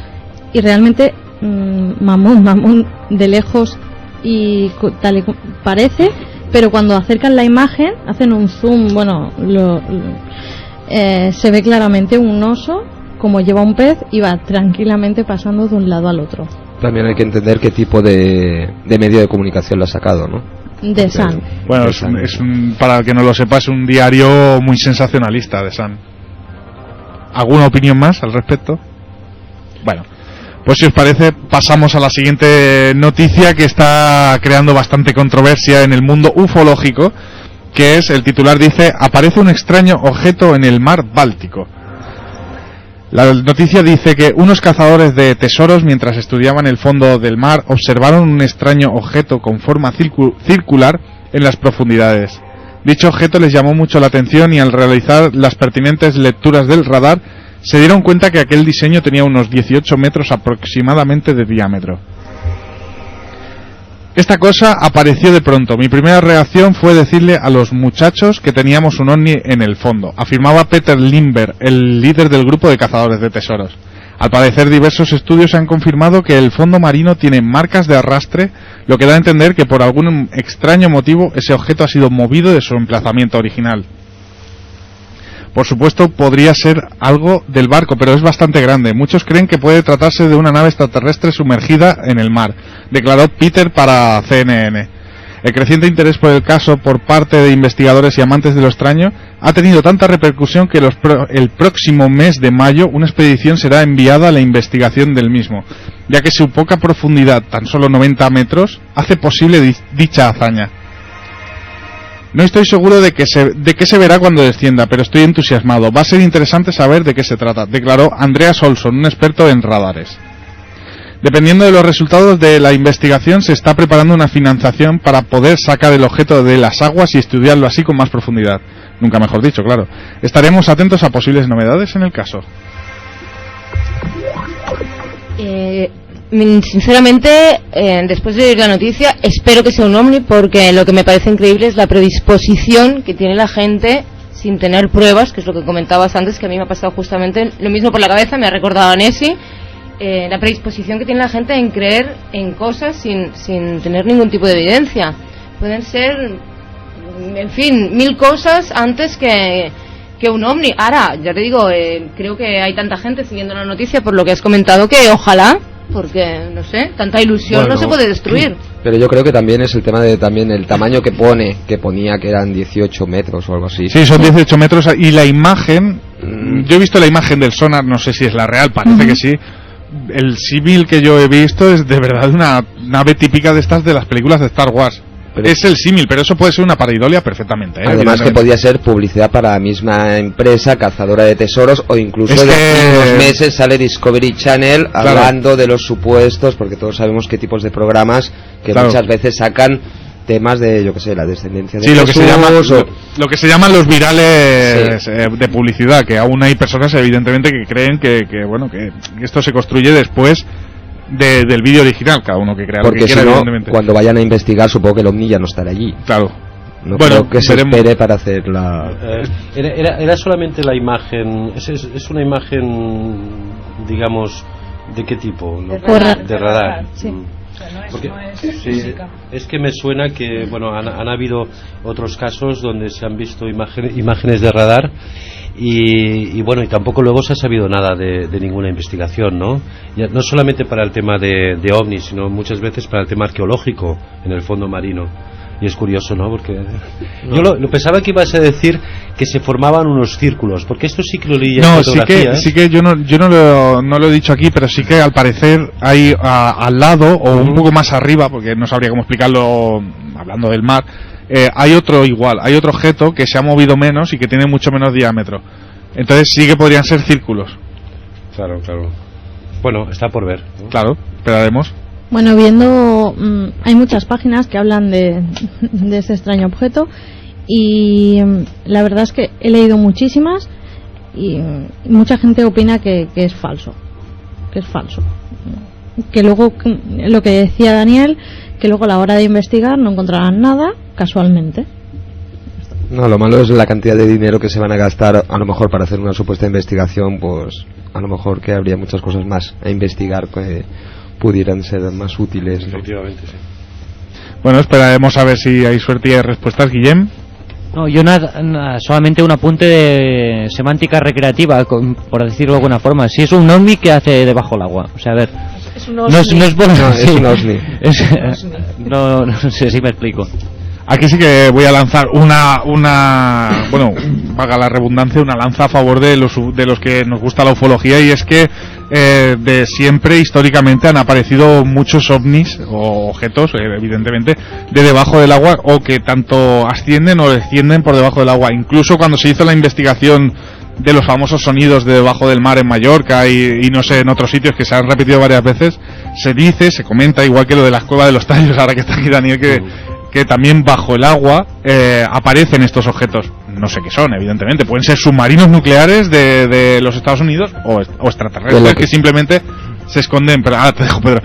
y realmente mamut de lejos y tal y parece, pero cuando acercan la imagen, hacen un zoom, bueno, se ve claramente un oso como lleva un pez y va tranquilamente pasando de un lado al otro. También hay que entender qué tipo de medio de comunicación lo ha sacado, ¿no? The Sun. Bueno, para el que no lo sepa, es un diario muy sensacionalista, The Sun. ¿Alguna opinión más al respecto? Bueno, pues si os parece, pasamos a la siguiente noticia que está creando bastante controversia en el mundo ufológico, que es, el titular dice: aparece un extraño objeto en el mar Báltico. La noticia dice que unos cazadores de tesoros, mientras estudiaban el fondo del mar, observaron un extraño objeto con forma circular en las profundidades. Dicho objeto les llamó mucho la atención y al realizar las pertinentes lecturas del radar, se dieron cuenta que aquel diseño tenía unos 18 metros aproximadamente de diámetro. Esta cosa apareció de pronto. Mi primera reacción fue decirle a los muchachos que teníamos un ovni en el fondo, afirmaba Peter Lindberg, el líder del grupo de cazadores de tesoros. Al parecer, diversos estudios han confirmado que el fondo marino tiene marcas de arrastre, lo que da a entender que por algún extraño motivo ese objeto ha sido movido de su emplazamiento original. Por supuesto, podría ser algo del barco, pero es bastante grande. Muchos creen que puede tratarse de una nave extraterrestre sumergida en el mar, declaró Peter para CNN. El creciente interés por el caso por parte de investigadores y amantes de lo extraño ha tenido tanta repercusión que el próximo mes de mayo una expedición será enviada a la investigación del mismo, ya que su poca profundidad, tan solo 90 metros, hace posible dicha hazaña. No estoy seguro de qué se verá cuando descienda, pero estoy entusiasmado. Va a ser interesante saber de qué se trata, declaró Andreas Olsson, un experto en radares. Dependiendo de los resultados de la investigación, se está preparando una financiación para poder sacar el objeto de las aguas y estudiarlo así con más profundidad. Nunca mejor dicho, claro. Estaremos atentos a posibles novedades en el caso. Sinceramente, después de oír la noticia, espero que sea un ovni, porque lo que me parece increíble es la predisposición que tiene la gente sin tener pruebas, que es lo que comentabas antes, que a mí me ha pasado justamente lo mismo por la cabeza, me ha recordado a Nessie, la predisposición que tiene la gente en creer en cosas sin tener ningún tipo de evidencia. Pueden ser, en fin, 1000 cosas antes que un ovni. Ahora, ya te digo, creo que hay tanta gente siguiendo la noticia por lo que has comentado que ojalá, porque, no sé, tanta ilusión no se puede destruir. Pero yo creo que también es el tema de también el tamaño que ponía que eran 18 metros o algo así. Sí, son 18 metros y la imagen, yo he visto la imagen del sonar, no sé si es la real, parece que sí. El símil que yo he visto es de verdad una nave típica de estas de las películas de Star Wars. Es el símil, pero eso puede ser una pareidolia perfectamente. Además que podía ser publicidad para la misma empresa cazadora de tesoros, o incluso de unos meses sale Discovery Channel hablando de los supuestos, porque todos sabemos qué tipos de programas que muchas veces sacan temas de, yo que sé, la descendencia de Jesús, lo que se llaman los virales de publicidad, que aún hay personas evidentemente que creen que esto se construye después del vídeo original, cada uno que crea lo que quiera, evidentemente. Cuando vayan a investigar, supongo que el ovni ya no estará allí. Claro. No creo que se espere para hacer la... Era solamente la imagen, es una imagen, digamos, ¿De qué tipo? De radar. Sí. Porque, sí, es que me suena que bueno han habido otros casos donde se han visto imágenes de radar y bueno, y tampoco luego se ha sabido nada de ninguna investigación, ¿no? Ya, no solamente para el tema de ovnis, sino muchas veces para el tema arqueológico en el fondo marino. Y es curioso, ¿no? Porque yo lo pensaba que ibas a decir que se formaban unos círculos, porque esto sí que lo leí en fotografías. Sí que yo no lo he dicho aquí, pero sí que al parecer hay al lado o un poco más arriba, porque no sabría cómo explicarlo hablando del mar, hay otro objeto que se ha movido menos y que tiene mucho menos diámetro. Entonces sí que podrían ser círculos. Claro. Bueno, está por ver, ¿no? Claro, esperaremos. Bueno, viendo, hay muchas páginas que hablan de este extraño objeto y la verdad es que he leído muchísimas y mucha gente opina que es falso, que luego, lo que decía Daniel, que luego a la hora de investigar no encontrarán nada casualmente. No, lo malo es la cantidad de dinero que se van a gastar a lo mejor para hacer una supuesta investigación, pues a lo mejor que habría muchas cosas más a investigar que pudieran ser más útiles, ¿no? Efectivamente, sí. Bueno, esperaremos a ver si hay suerte y hay respuestas, Guillem. No, yo nada, solamente un apunte de semántica recreativa, por decirlo de alguna forma. Si es un ovni, ¿qué hace debajo del agua? O sea, a ver, es un ovni. No es bueno, no, es un ovni. No sé si me explico. Aquí sí que voy a lanzar una bueno, valga la redundancia, una lanza a favor de los que nos gusta la ufología, y es que de siempre históricamente han aparecido muchos ovnis o objetos, evidentemente, de debajo del agua, o que tanto ascienden o descienden por debajo del agua. Incluso cuando se hizo la investigación de los famosos sonidos de debajo del mar en Mallorca y no sé, en otros sitios que se han repetido varias veces, se comenta, igual que lo de las cuevas de los tallos, ahora que está aquí Daniel, que también bajo el agua aparecen estos objetos. No sé qué son, evidentemente. Pueden ser submarinos nucleares de los Estados Unidos o extraterrestres que simplemente se esconden. Pero te dejo, Pedro.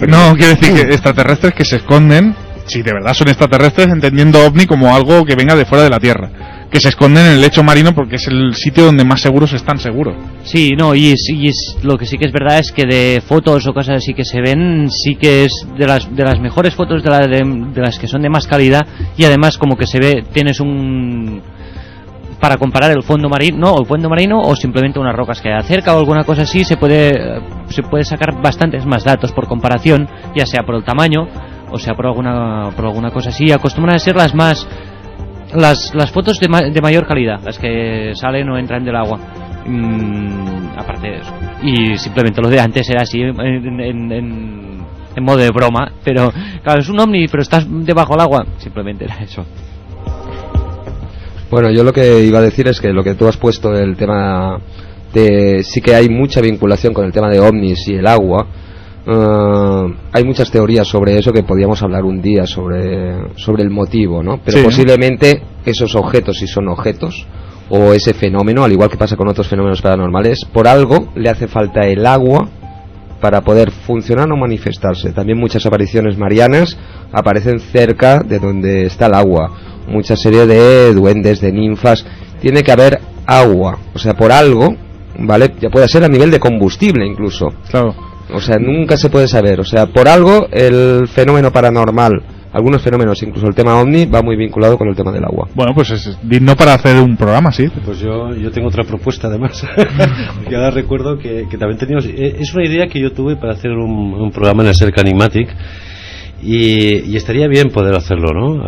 No, quiero decir que extraterrestres que se esconden, si de verdad son extraterrestres, entendiendo ovni como algo que venga de fuera de la Tierra, que se esconden en el lecho marino porque es el sitio donde más seguros están seguros. Sí, no, y lo que sí que es verdad es que de fotos o cosas así que se ven, sí que es de las mejores fotos, de las que son de más calidad, y además como que se ve, tienes para comparar el fondo marino o simplemente unas rocas que hay cerca o alguna cosa así, se puede sacar bastantes más datos por comparación, ya sea por el tamaño o sea por alguna cosa así. Acostumbran a ser las fotos de mayor calidad, las que salen o entran del agua. Aparte de eso, y simplemente lo de antes era así en modo de broma, pero claro, es un ovni pero estás debajo del agua, simplemente era eso. Bueno, yo lo que iba a decir es que lo que tú has puesto, el tema de sí que hay mucha vinculación con el tema de ovnis y el agua. Hay muchas teorías sobre eso que podríamos hablar un día sobre el motivo, ¿no? Pero sí, posiblemente esos objetos, si son objetos, o ese fenómeno, al igual que pasa con otros fenómenos paranormales, por algo le hace falta el agua para poder funcionar o manifestarse. También muchas apariciones marianas aparecen cerca de donde está el agua. Mucha serie de duendes, de ninfas. Tiene que haber agua, o sea, por algo, ¿vale? Ya puede ser a nivel de combustible incluso. Claro. O sea, nunca se puede saber. O sea, por algo el fenómeno paranormal, algunos fenómenos, incluso el tema ovni, va muy vinculado con el tema del agua. Bueno, pues es digno para hacer un programa, sí. Pues yo tengo otra propuesta además. Porque ahora recuerdo que también teníamos... Es una idea que yo tuve para hacer un programa en el Ser Canimatic. Y estaría bien poder hacerlo, ¿no?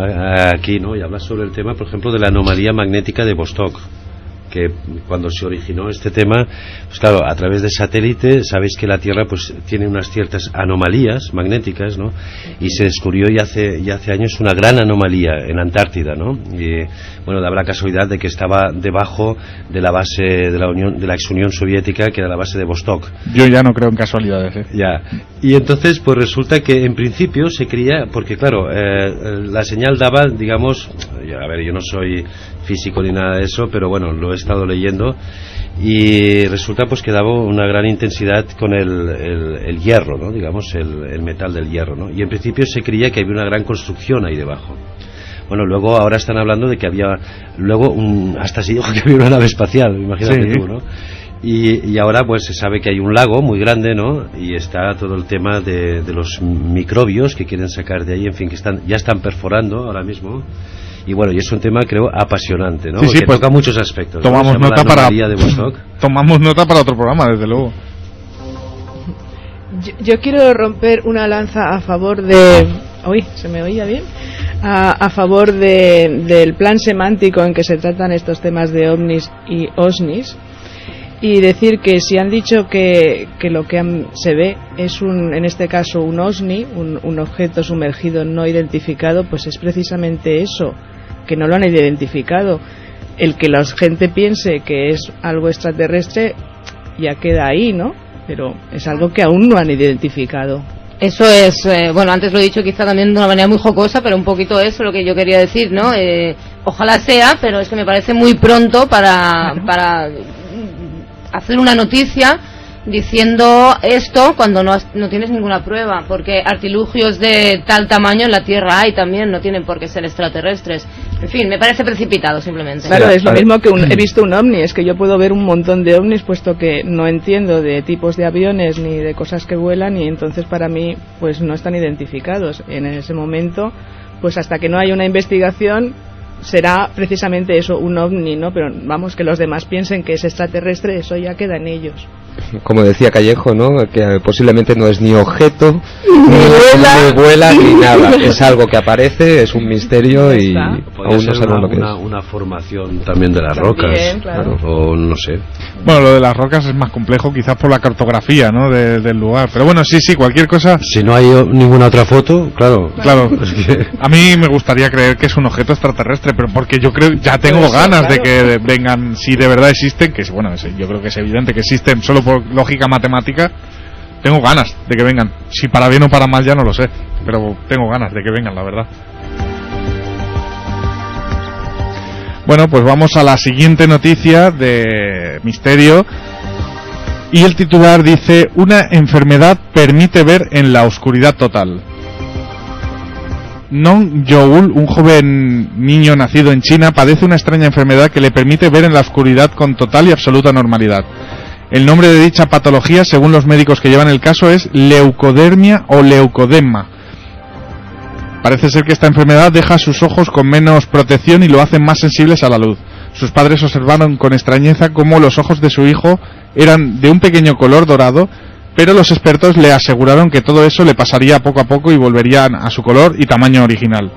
Aquí, ¿no? Y hablar sobre el tema, por ejemplo, de la anomalía magnética de Vostok, que cuando se originó este tema, pues claro, a través de satélite sabéis que la Tierra pues tiene unas ciertas anomalías magnéticas, ¿no? Y se descubrió ya hace años una gran anomalía en Antártida, ¿no? Y bueno, daba la casualidad de que estaba debajo de la base de la ex Unión Soviética, que era la base de Vostok. Yo ya no creo en casualidades, ¿eh? Ya. Y entonces pues resulta que en principio se creía, porque claro, la señal daba, digamos, a ver, yo no soy físico ni nada de eso, pero bueno, lo he estado leyendo, y resulta pues que daba una gran intensidad con el hierro, ¿no? Digamos, el metal del hierro, ¿no? Y en principio se creía que había una gran construcción ahí debajo. Bueno, luego ahora están hablando de que había, luego hasta se dijo que había una nave espacial, imagínate tú, ¿no? Y ahora pues se sabe que hay un lago muy grande, ¿no? Y está todo el tema de los microbios que quieren sacar de ahí, en fin, que ya están perforando ahora mismo. Y bueno, y es un tema, creo, apasionante, ¿no? Sí, Porque pues toca muchos aspectos. Tomamos ¿no? nota para de Vostok. Tomamos nota para otro programa, desde luego. Yo quiero romper una lanza a favor de... Uy, ¿se me oía bien? A favor del plan semántico en que se tratan estos temas de ovnis y osnis, y decir que si han dicho que lo que se ve es en este caso un osni, un objeto sumergido no identificado, pues es precisamente eso, que no lo han identificado. El que la gente piense que es algo extraterrestre ya queda ahí, ¿no? Pero es algo que aún no han identificado. Eso es, bueno, antes lo he dicho quizá también de una manera muy jocosa, pero un poquito eso lo que yo quería decir, ¿no? Ojalá sea, pero es que me parece muy pronto para hacer una noticia diciendo esto cuando no tienes ninguna prueba, porque artilugios de tal tamaño en la Tierra hay también, no tienen por qué ser extraterrestres. En fin, me parece precipitado simplemente. Claro, es lo mismo que he visto un ovni, es que yo puedo ver un montón de ovnis puesto que no entiendo de tipos de aviones ni de cosas que vuelan, y entonces para mí pues no están identificados. En ese momento, pues hasta que no haya una investigación será precisamente eso, un ovni, ¿no? Pero vamos, que los demás piensen que es extraterrestre, eso ya queda en ellos. Como decía Callejo, ¿no? Que posiblemente no es ni objeto, ni vuela, ni nada. Es algo que aparece, es un misterio y aún no sabemos lo que es. Una formación también de las rocas, claro. O no sé. Bueno, lo de las rocas es más complejo, quizás por la cartografía, ¿no? Del lugar. Pero bueno, sí, cualquier cosa. Si no hay ninguna otra foto, claro. Es que... A mí me gustaría creer que es un objeto extraterrestre, pero porque yo creo, ya tengo ganas de que vengan, si de verdad existen, que bueno, yo creo que es evidente que existen, solo por lógica matemática, tengo ganas de que vengan. Si para bien o para mal ya no lo sé, pero tengo ganas de que vengan, la verdad. Bueno, pues vamos a la siguiente noticia de misterio. Y el titular dice: una enfermedad permite ver en la oscuridad total. Nong Youl, un joven niño nacido en China, padece una extraña enfermedad que le permite ver en la oscuridad con total y absoluta normalidad. El nombre de dicha patología, según los médicos que llevan el caso, es leucodermia o leucodema. Parece ser que esta enfermedad deja sus ojos con menos protección y lo hacen más sensibles a la luz. Sus padres observaron con extrañeza cómo los ojos de su hijo eran de un pequeño color dorado, pero los expertos le aseguraron que todo eso le pasaría poco a poco y volverían a su color y tamaño original.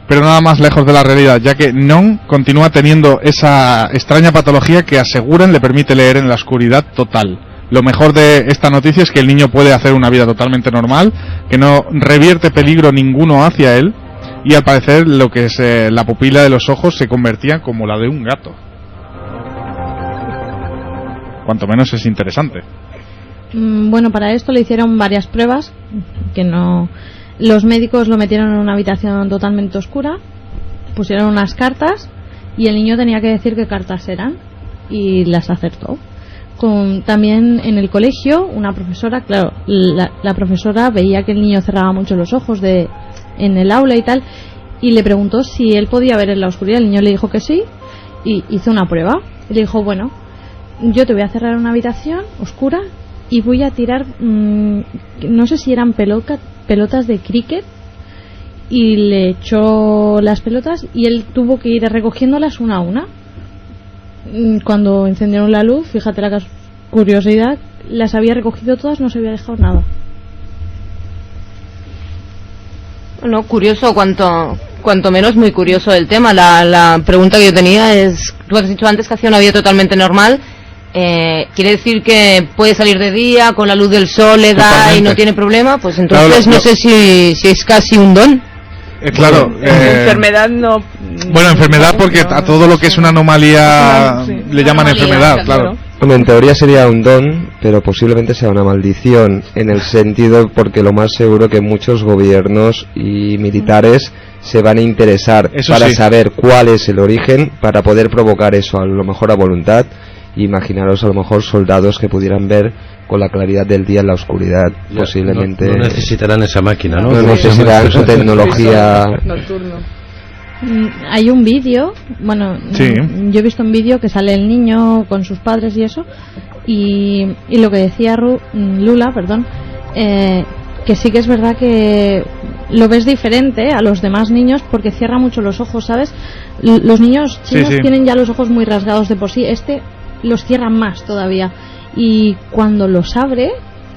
Pero nada más lejos de la realidad, ya que Nong continúa teniendo esa extraña patología que aseguran le permite leer en la oscuridad total. Lo mejor de esta noticia es que el niño puede hacer una vida totalmente normal, que no revierte peligro ninguno hacia él, y al parecer lo que es la pupila de los ojos se convertía como la de un gato. Cuanto menos es interesante. Bueno, para esto le hicieron varias pruebas, que no... Los médicos lo metieron en una habitación totalmente oscura, pusieron unas cartas y el niño tenía que decir qué cartas eran y las acertó. También en el colegio, una profesora, claro, la profesora veía que el niño cerraba mucho los ojos en el aula y tal, y le preguntó si él podía ver en la oscuridad. El niño le dijo que sí y hizo una prueba. Y le dijo: bueno, yo te voy a cerrar una habitación oscura y voy a tirar, no sé si eran pelotas de cricket, y le echó las pelotas y él tuvo que ir recogiéndolas una a una. Cuando encendieron la luz, fíjate la curiosidad, las había recogido todas, no se había dejado nada. Bueno, curioso, cuanto menos muy curioso el tema. La pregunta que yo tenía es, tú has dicho antes que hacía una vida totalmente normal. ¿Quiere decir que puede salir de día, con la luz del sol le da totalmente y no tiene problema? Pues entonces no sé si es casi un don. Claro, enfermedad no. Bueno, enfermedad porque a todo lo que es una anomalía le llaman enfermedad, claro. Bueno, en teoría sería un don, pero posiblemente sea una maldición, en el sentido porque lo más seguro que muchos gobiernos y militares se van a interesar para saber cuál es el origen, para poder provocar eso a lo mejor a voluntad. Imaginaros a lo mejor soldados que pudieran ver con la claridad del día en la oscuridad, posiblemente. No necesitarán esa máquina, ¿no? No necesitarán su tecnología. Hay un vídeo, bueno, sí. Yo he visto un vídeo que sale el niño con sus padres y eso, y lo que decía Lula, que sí que es verdad que lo ves diferente a los demás niños porque cierra mucho los ojos, ¿sabes? Los niños chinos tienen ya los ojos muy rasgados de por sí, los cierra más todavía, y cuando los abre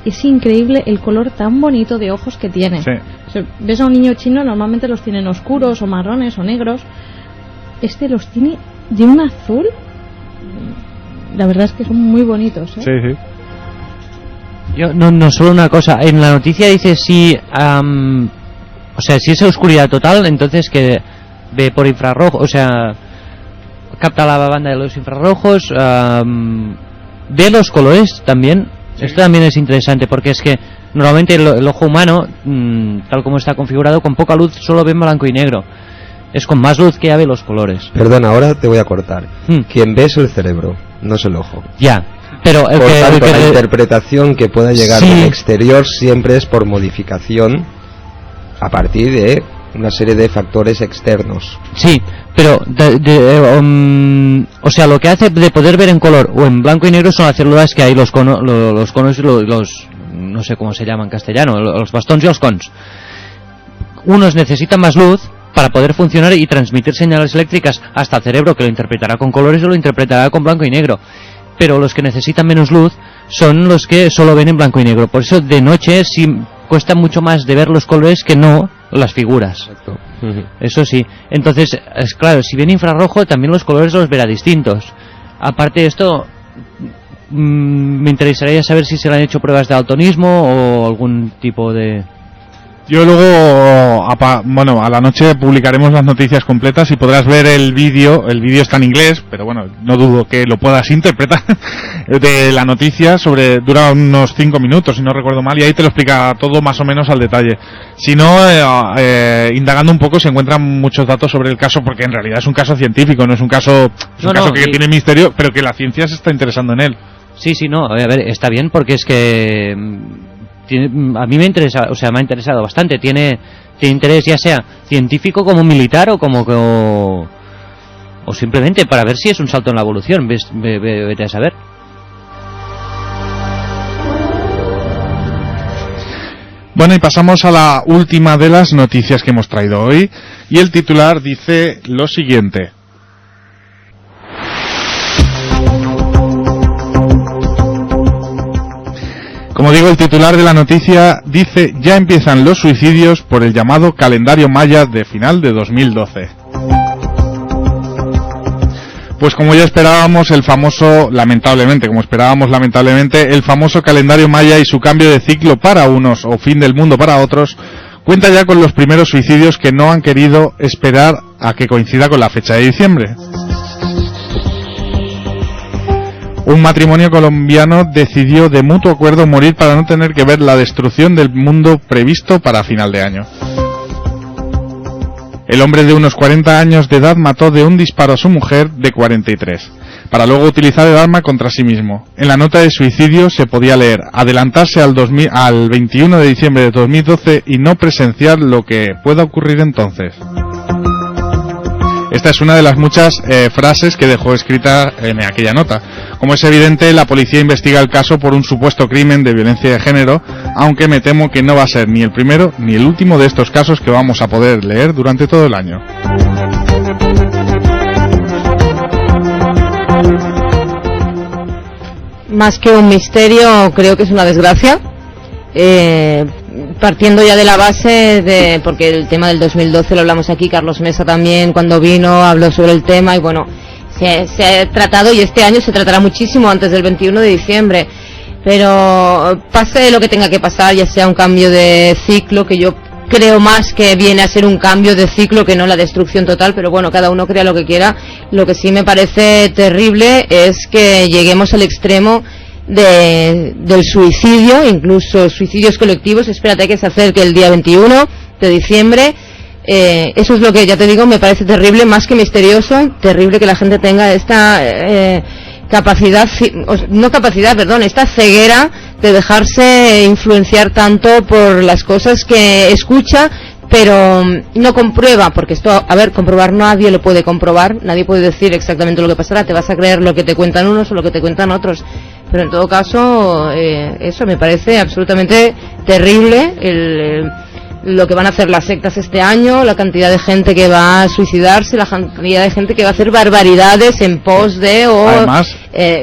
es increíble el color tan bonito de ojos que tiene. Sí. O sea, ves a un niño chino, normalmente los tienen oscuros o marrones o negros, los tiene de un azul, la verdad es que son muy bonitos, ¿eh? Sí, sí. Yo no solo una cosa, en la noticia dice si es oscuridad total, entonces que ve por infrarrojo, o sea, capta la banda de los infrarrojos, ve los colores también. Sí. Esto también es interesante porque es que normalmente el ojo humano, tal como está configurado, con poca luz solo ve en blanco y negro. Es con más luz que ya ve los colores. Perdona, ahora te voy a cortar. Quien ve es el cerebro, no es el ojo. Ya. Pero por tanto, la interpretación que pueda llegar del exterior siempre es por modificación a partir de una serie de factores externos. Sí, pero o sea, lo que hace de poder ver en color o en blanco y negro son las células que hay, los conos y los no sé cómo se llama en castellano, los bastons y los cons. Unos necesitan más luz para poder funcionar y transmitir señales eléctricas hasta el cerebro, que lo interpretará con colores o lo interpretará con blanco y negro. Pero los que necesitan menos luz son los que solo ven en blanco y negro. Por eso de noche sí cuesta mucho más de ver los colores que no las figuras. Exacto. Eso sí. Entonces, es claro, si ven infrarrojo también los colores los verá distintos. Aparte de esto, me interesaría saber si se le han hecho pruebas de daltonismo o algún tipo de... Yo luego, a la noche publicaremos las noticias completas y podrás ver el vídeo está en inglés, pero bueno, no dudo que lo puedas interpretar, de la noticia, dura unos 5 minutos, si no recuerdo mal, y ahí te lo explica todo más o menos al detalle. Si no, indagando un poco se encuentran muchos datos sobre el caso, porque en realidad es un caso científico, no es un caso, que tiene misterio, pero que la ciencia se está interesando en él. Sí, a ver, está bien, porque es que... a mí me ha interesado bastante. Tiene interés ya sea científico como militar o simplemente para ver si es un salto en la evolución. Vete a saber. Bueno, y pasamos a la última de las noticias que hemos traído hoy, y el titular dice lo siguiente: como digo, el titular de la noticia dice: ya empiezan los suicidios por el llamado calendario maya de final de 2012. Pues como ya esperábamos, el famoso calendario maya y su cambio de ciclo para unos o fin del mundo para otros, cuenta ya con los primeros suicidios que no han querido esperar a que coincida con la fecha de diciembre. Un matrimonio colombiano decidió de mutuo acuerdo morir para no tener que ver la destrucción del mundo previsto para final de año. El hombre de unos 40 años de edad mató de un disparo a su mujer de 43, para luego utilizar el arma contra sí mismo. En la nota de suicidio se podía leer: adelantarse al 21 de diciembre de 2012 y no presenciar lo que pueda ocurrir entonces. Esta es una de las muchas frases que dejó escrita en aquella nota. Como es evidente, la policía investiga el caso por un supuesto crimen de violencia de género, aunque me temo que no va a ser ni el primero ni el último de estos casos que vamos a poder leer durante todo el año. Más que un misterio, creo que es una desgracia. Partiendo ya de la base porque el tema del 2012 lo hablamos aquí, Carlos Mesa también cuando vino habló sobre el tema, y bueno, se ha tratado, y este año se tratará muchísimo antes del 21 de diciembre, pero pase lo que tenga que pasar, ya sea un cambio de ciclo, que yo creo más que viene a ser un cambio de ciclo que no la destrucción total, pero bueno, cada uno crea lo que quiera. Lo que sí me parece terrible es que lleguemos al extremo del suicidio, incluso suicidios colectivos. Espérate que se acerque el día 21 de diciembre. Eso es lo que, ya te digo, me parece terrible, más que misterioso. Terrible que la gente tenga esta esta ceguera de dejarse influenciar tanto por las cosas que escucha, pero no comprueba, porque esto, a ver, comprobar nadie lo puede comprobar, nadie puede decir exactamente lo que pasará, te vas a creer lo que te cuentan unos o lo que te cuentan otros, pero en todo caso, eso me parece absolutamente terrible, lo que van a hacer las sectas este año, la cantidad de gente que va a suicidarse, la cantidad de gente que va a hacer barbaridades en pos de, además,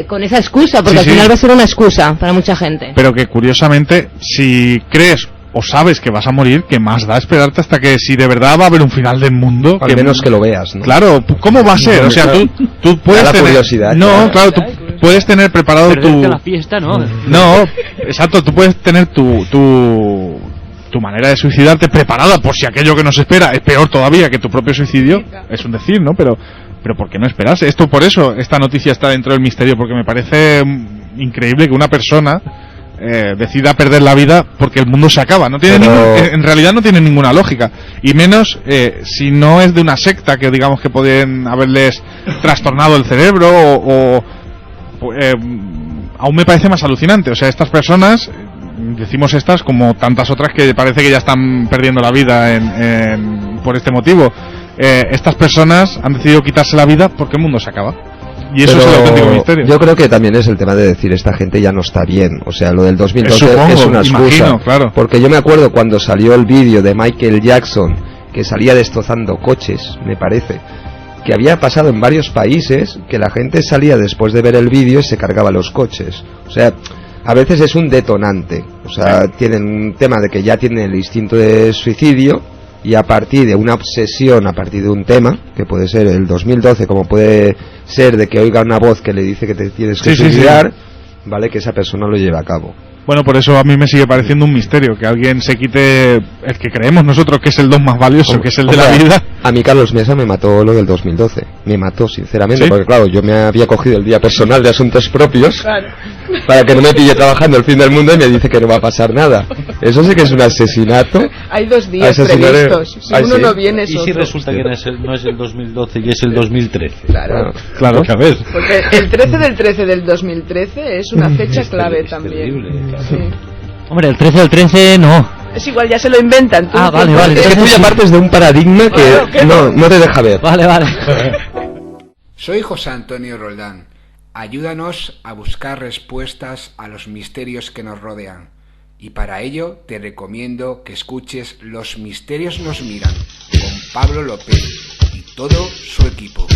con esa excusa, porque al final va a ser una excusa para mucha gente. Pero que curiosamente, si crees o sabes que vas a morir, ¿qué más da esperarte hasta que si de verdad va a haber un final del mundo? Al menos que lo veas, ¿no? Claro, ¿cómo va a ser? O sea, tú puedes tener... curiosidad. No, claro, tú puedes tener preparado la fiesta, ¿no? No, exacto, tú puedes tener tu manera de suicidarte preparada por si aquello que nos espera es peor todavía que tu propio suicidio. Es un decir, ¿no? Pero ¿por qué no esperarse? Esto, por eso, esta noticia está dentro del misterio, porque me parece increíble que una persona decida perder la vida porque el mundo se acaba. No tiene en realidad no tiene ninguna lógica, y menos si no es de una secta que digamos que pueden haberles trastornado el cerebro aún me parece más alucinante. O sea, estas personas, decimos estas como tantas otras que parece que ya están perdiendo la vida por este motivo, estas personas han decidido quitarse la vida porque el mundo se acaba. Y eso es el auténtico misterio. Yo creo que también es el tema de decir, esta gente ya no está bien. O sea, lo del 2012 es una excusa. Imagino, claro. Porque yo me acuerdo cuando salió el vídeo de Michael Jackson, que salía destrozando coches, me parece, que había pasado en varios países, que la gente salía después de ver el vídeo y se cargaba los coches. O sea, a veces es un detonante. O sea, tienen un tema de que ya tienen el instinto de suicidio, y a partir de una obsesión, a partir de un tema, que puede ser el 2012, como puede ser de que oiga una voz que le dice que te tienes que suicidar, ¿vale? Que esa persona lo lleve a cabo. Bueno, por eso a mí me sigue pareciendo un misterio que alguien se quite el que creemos nosotros que es el don más valioso, que es el de la vida. A mí Carlos Mesa me mató lo del 2012. Me mató, sinceramente, porque claro, yo me había cogido el día personal de asuntos propios, claro, para que no me pille trabajando el fin del mundo, y me dice que no va a pasar nada. Eso sí que es un asesinato. Hay 2 días previstos. Si uno no viene, es ¿Y otro? si resulta que no es el 2012 y es el 2013? Claro. Porque, a ver. Porque el 13 del 13 del 2013 es una fecha clave también. Sí. Hombre, el 13 del 13 no. Es igual, ya se lo inventan. Vale. Es que tú ya partes de un paradigma que no te deja ver. Vale. Soy José Antonio Roldán. Ayúdanos a buscar respuestas a los misterios que nos rodean. Y para ello te recomiendo que escuches Los Misterios nos miran con Pablo López y todo su equipo.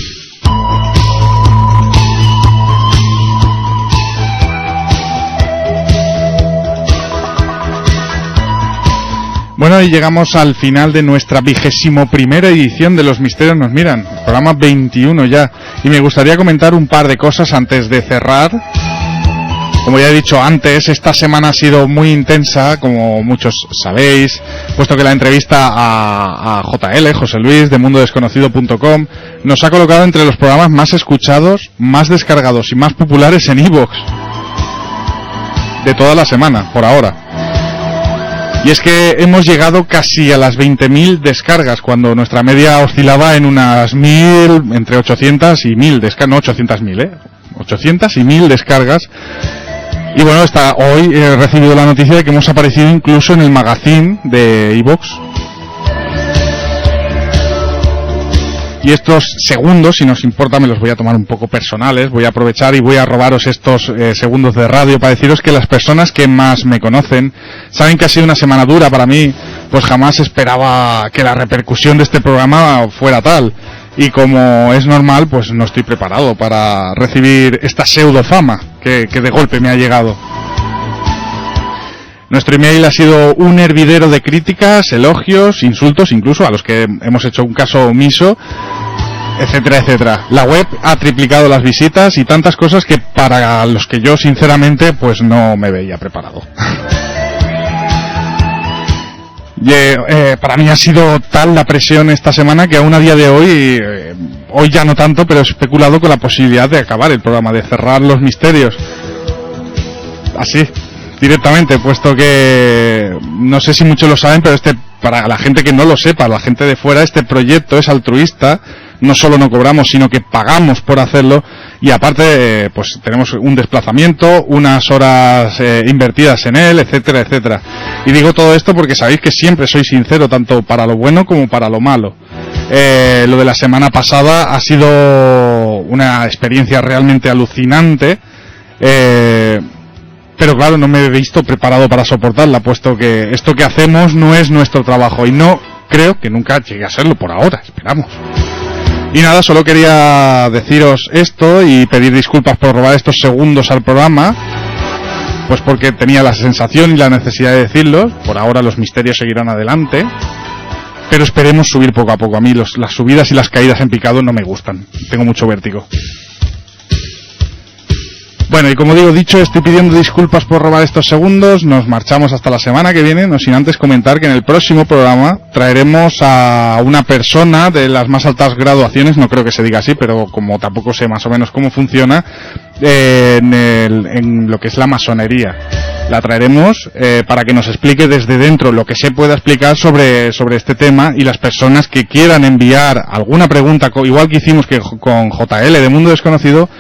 Bueno, y llegamos al final de nuestra 21ª edición de Los Misterios nos miran, programa 21 ya, y me gustaría comentar un par de cosas antes de cerrar. Como ya he dicho antes, esta semana ha sido muy intensa, como muchos sabéis, puesto que la entrevista a JL, José Luis, de mundodesconocido.com, nos ha colocado entre los programas más escuchados, más descargados y más populares en iVoox de toda la semana, por ahora. Y es que hemos llegado casi a las 20.000 descargas, cuando nuestra media oscilaba en unas 1.000, entre 800 y 1.000 descargas, no 800.000, 800 y 1.000 descargas. Y bueno, hoy he recibido la noticia de que hemos aparecido incluso en el magazine de iVoox. Y estos segundos, si nos importa, me los voy a tomar un poco personales. Voy a aprovechar y voy a robaros estos segundos de radio para deciros que las personas que más me conocen saben que ha sido una semana dura para mí, pues jamás esperaba que la repercusión de este programa fuera tal. Y como es normal, pues no estoy preparado para recibir esta pseudofama que de golpe me ha llegado. Nuestro email ha sido un hervidero de críticas, elogios, insultos, incluso a los que hemos hecho un caso omiso, etcétera, etcétera. La web ha triplicado las visitas y tantas cosas que para los que yo sinceramente pues no me veía preparado. Para mí ha sido tal la presión esta semana que aún a día de hoy ya no tanto, pero he especulado con la posibilidad de acabar el programa, de cerrar Los Misterios. Así, directamente, puesto que no sé si muchos lo saben, pero para la gente que no lo sepa, la gente de fuera, este proyecto es altruista. No solo no cobramos, sino que pagamos por hacerlo, y aparte pues tenemos un desplazamiento, unas horas invertidas en él, etcétera, etcétera. Y digo todo esto porque sabéis que siempre soy sincero, tanto para lo bueno como para lo malo. Lo de la semana pasada ha sido una experiencia realmente alucinante, pero claro, no me he visto preparado para soportarla, puesto que esto que hacemos no es nuestro trabajo y no creo que nunca llegue a serlo por ahora, esperamos. Y nada, solo quería deciros esto y pedir disculpas por robar estos segundos al programa, pues porque tenía la sensación y la necesidad de decirlos. Por ahora los misterios seguirán adelante, pero esperemos subir poco a poco. A mí las subidas y las caídas en picado no me gustan, tengo mucho vértigo. Bueno, y como digo, dicho, estoy pidiendo disculpas por robar estos segundos. Nos marchamos hasta la semana que viene, no sin antes comentar que en el próximo programa traeremos a una persona de las más altas graduaciones, no creo que se diga así, pero como tampoco sé más o menos cómo funciona, en lo que es la masonería. La traeremos para que nos explique desde dentro lo que se pueda explicar sobre este tema, y las personas que quieran enviar alguna pregunta, igual que hicimos con JL de Mundo Desconocido,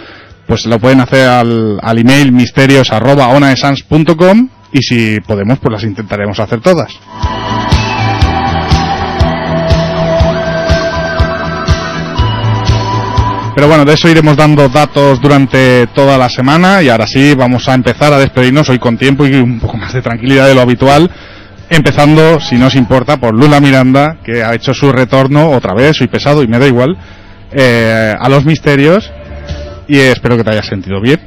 pues lo pueden hacer al email misterios@onadesans.com, y si podemos pues las intentaremos hacer todas. Pero bueno, de eso iremos dando datos durante toda la semana, y ahora sí vamos a empezar a despedirnos hoy con tiempo y un poco más de tranquilidad de lo habitual, empezando, si no os importa, por Lula Miranda, que ha hecho su retorno otra vez. Soy pesado y me da igual, a los misterios. Y espero que te hayas sentido bien.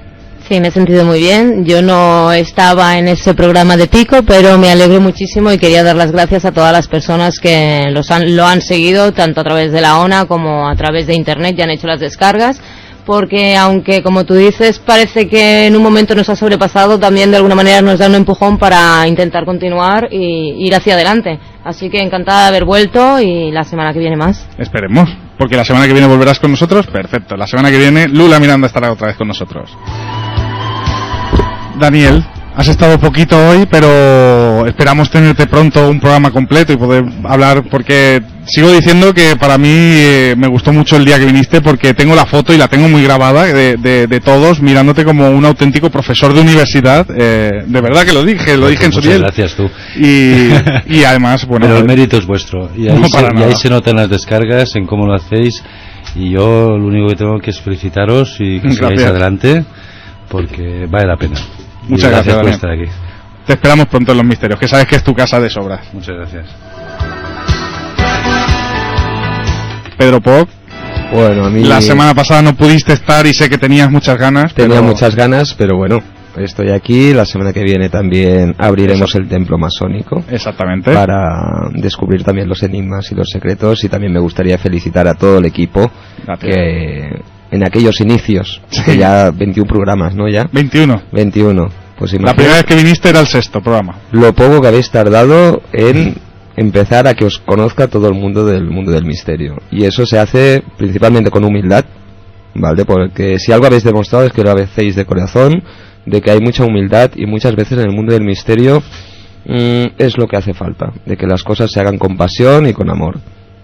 Sí, me he sentido muy bien. Yo no estaba en ese programa de Pico, pero me alegro muchísimo y quería dar las gracias a todas las personas que lo han seguido, tanto a través de la ONA como a través de Internet, y han hecho las descargas. Porque aunque, como tú dices, parece que en un momento nos ha sobrepasado, también de alguna manera nos da un empujón para intentar continuar y ir hacia adelante. Así que encantada de haber vuelto, y la semana que viene más. Esperemos, porque la semana que viene volverás con nosotros. Perfecto, la semana que viene Lula Miranda estará otra vez con nosotros. Daniel, has estado poquito hoy, pero esperamos tenerte pronto un programa completo y poder hablar, porque sigo diciendo que para mí me gustó mucho el día que viniste, porque tengo la foto y la tengo muy grabada de todos mirándote como un auténtico profesor de universidad. De verdad que lo dije en su día. Gracias tú. Y además, bueno, pero el mérito es vuestro, y ahí se notan las descargas en cómo lo hacéis, y yo lo único que tengo que es felicitaros y que sigáis adelante, porque vale la pena. Muchas gracias por estar aquí. Te esperamos pronto en Los Misterios, que sabes que es tu casa de sobras. Muchas gracias. Pedro Poc. Bueno, a mí... La semana pasada no pudiste estar y sé que tenías muchas ganas. Muchas ganas, pero bueno, estoy aquí. La semana que viene también abriremos el templo masónico. Exactamente. Para descubrir también los enigmas y los secretos, y también me gustaría felicitar a todo el equipo. Gracias. Que en aquellos inicios, que ya 21 programas, ¿no? Ya 21. Pues la primera vez que viniste era el 6º programa. Lo poco que habéis tardado en empezar a que os conozca todo el mundo del misterio, y eso se hace principalmente con humildad, ¿vale? Porque si algo habéis demostrado es que lo hacéis de corazón, de que hay mucha humildad, y muchas veces en el mundo del misterio es lo que hace falta, de que las cosas se hagan con pasión y con amor.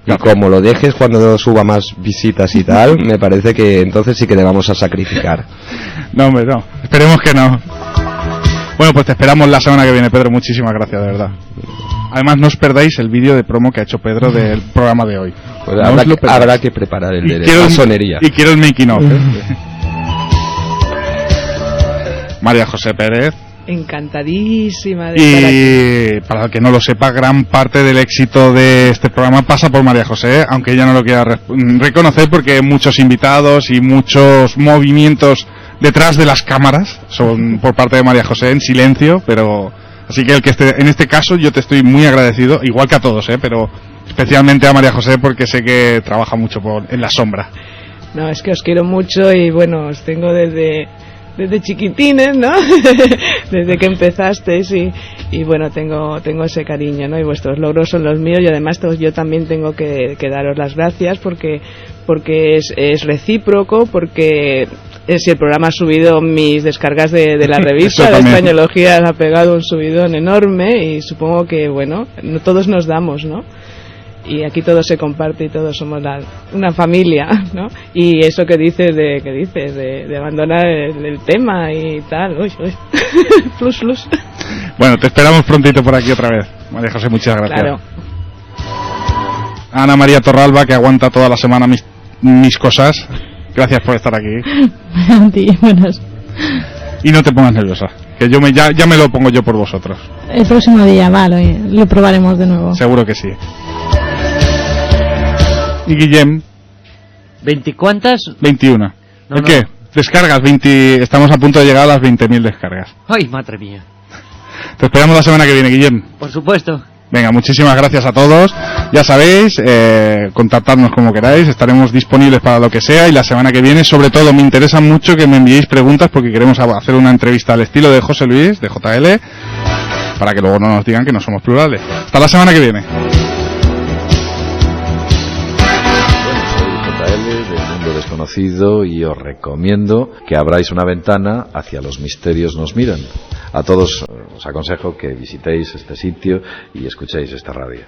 Y como lo dejes cuando suba más visitas y tal, me parece que entonces sí que te vamos a sacrificar. No, hombre, no. Esperemos que no. Bueno, pues te esperamos la semana que viene, Pedro. Muchísimas gracias, de verdad. Además, no os perdáis el vídeo de promo que ha hecho Pedro del programa de hoy. Pues habrá que preparar el de masonería. Y quiero el making of. María José Pérez. Encantadísima de estar aquí. Y para el que no lo sepa, gran parte del éxito de este programa pasa por María José, aunque ella no lo quiera reconocer, porque muchos invitados y muchos movimientos detrás de las cámaras son por parte de María José en silencio, pero así que en este caso yo te estoy muy agradecido, igual que a todos, pero especialmente a María José, porque sé que trabaja mucho en la sombra. No, es que os quiero mucho, y bueno, os tengo desde chiquitines, ¿no? Desde que empezasteis, y bueno, tengo ese cariño, ¿no? Y vuestros logros son los míos, y además yo también tengo que daros las gracias, porque es recíproco, porque si el programa ha subido mis descargas de la revista, la Españología ha pegado un subidón enorme, y supongo que, bueno, todos nos damos, ¿no? y aquí todo se comparte y todos somos una familia, ¿no? Y eso que dices de abandonar el tema y tal, uy. Plus. Bueno, te esperamos prontito por aquí otra vez. María José, muchas gracias. Claro. Ana María Torralba, que aguanta toda la semana mis cosas. Gracias por estar aquí. A ti, buenas. Y no te pongas nerviosa, que yo ya me lo pongo yo por vosotros. El próximo día, vale, lo probaremos de nuevo. Seguro que sí. Y Guillem. ¿20 cuántas? 21. ¿El qué? Descargas, estamos a punto de llegar a las 20.000 descargas. ¡Ay, madre mía! Te esperamos la semana que viene, Guillem. Por supuesto. Venga, muchísimas gracias a todos. Ya sabéis, contactadnos como queráis, estaremos disponibles para lo que sea, y la semana que viene, sobre todo, me interesa mucho que me enviéis preguntas, porque queremos hacer una entrevista al estilo de José Luis, de JL, para que luego no nos digan que no somos plurales. Hasta la semana que viene. Del Mundo Desconocido, y os recomiendo que abráis una ventana hacia los misterios nos miran. A todos os aconsejo que visitéis este sitio y escuchéis esta radio.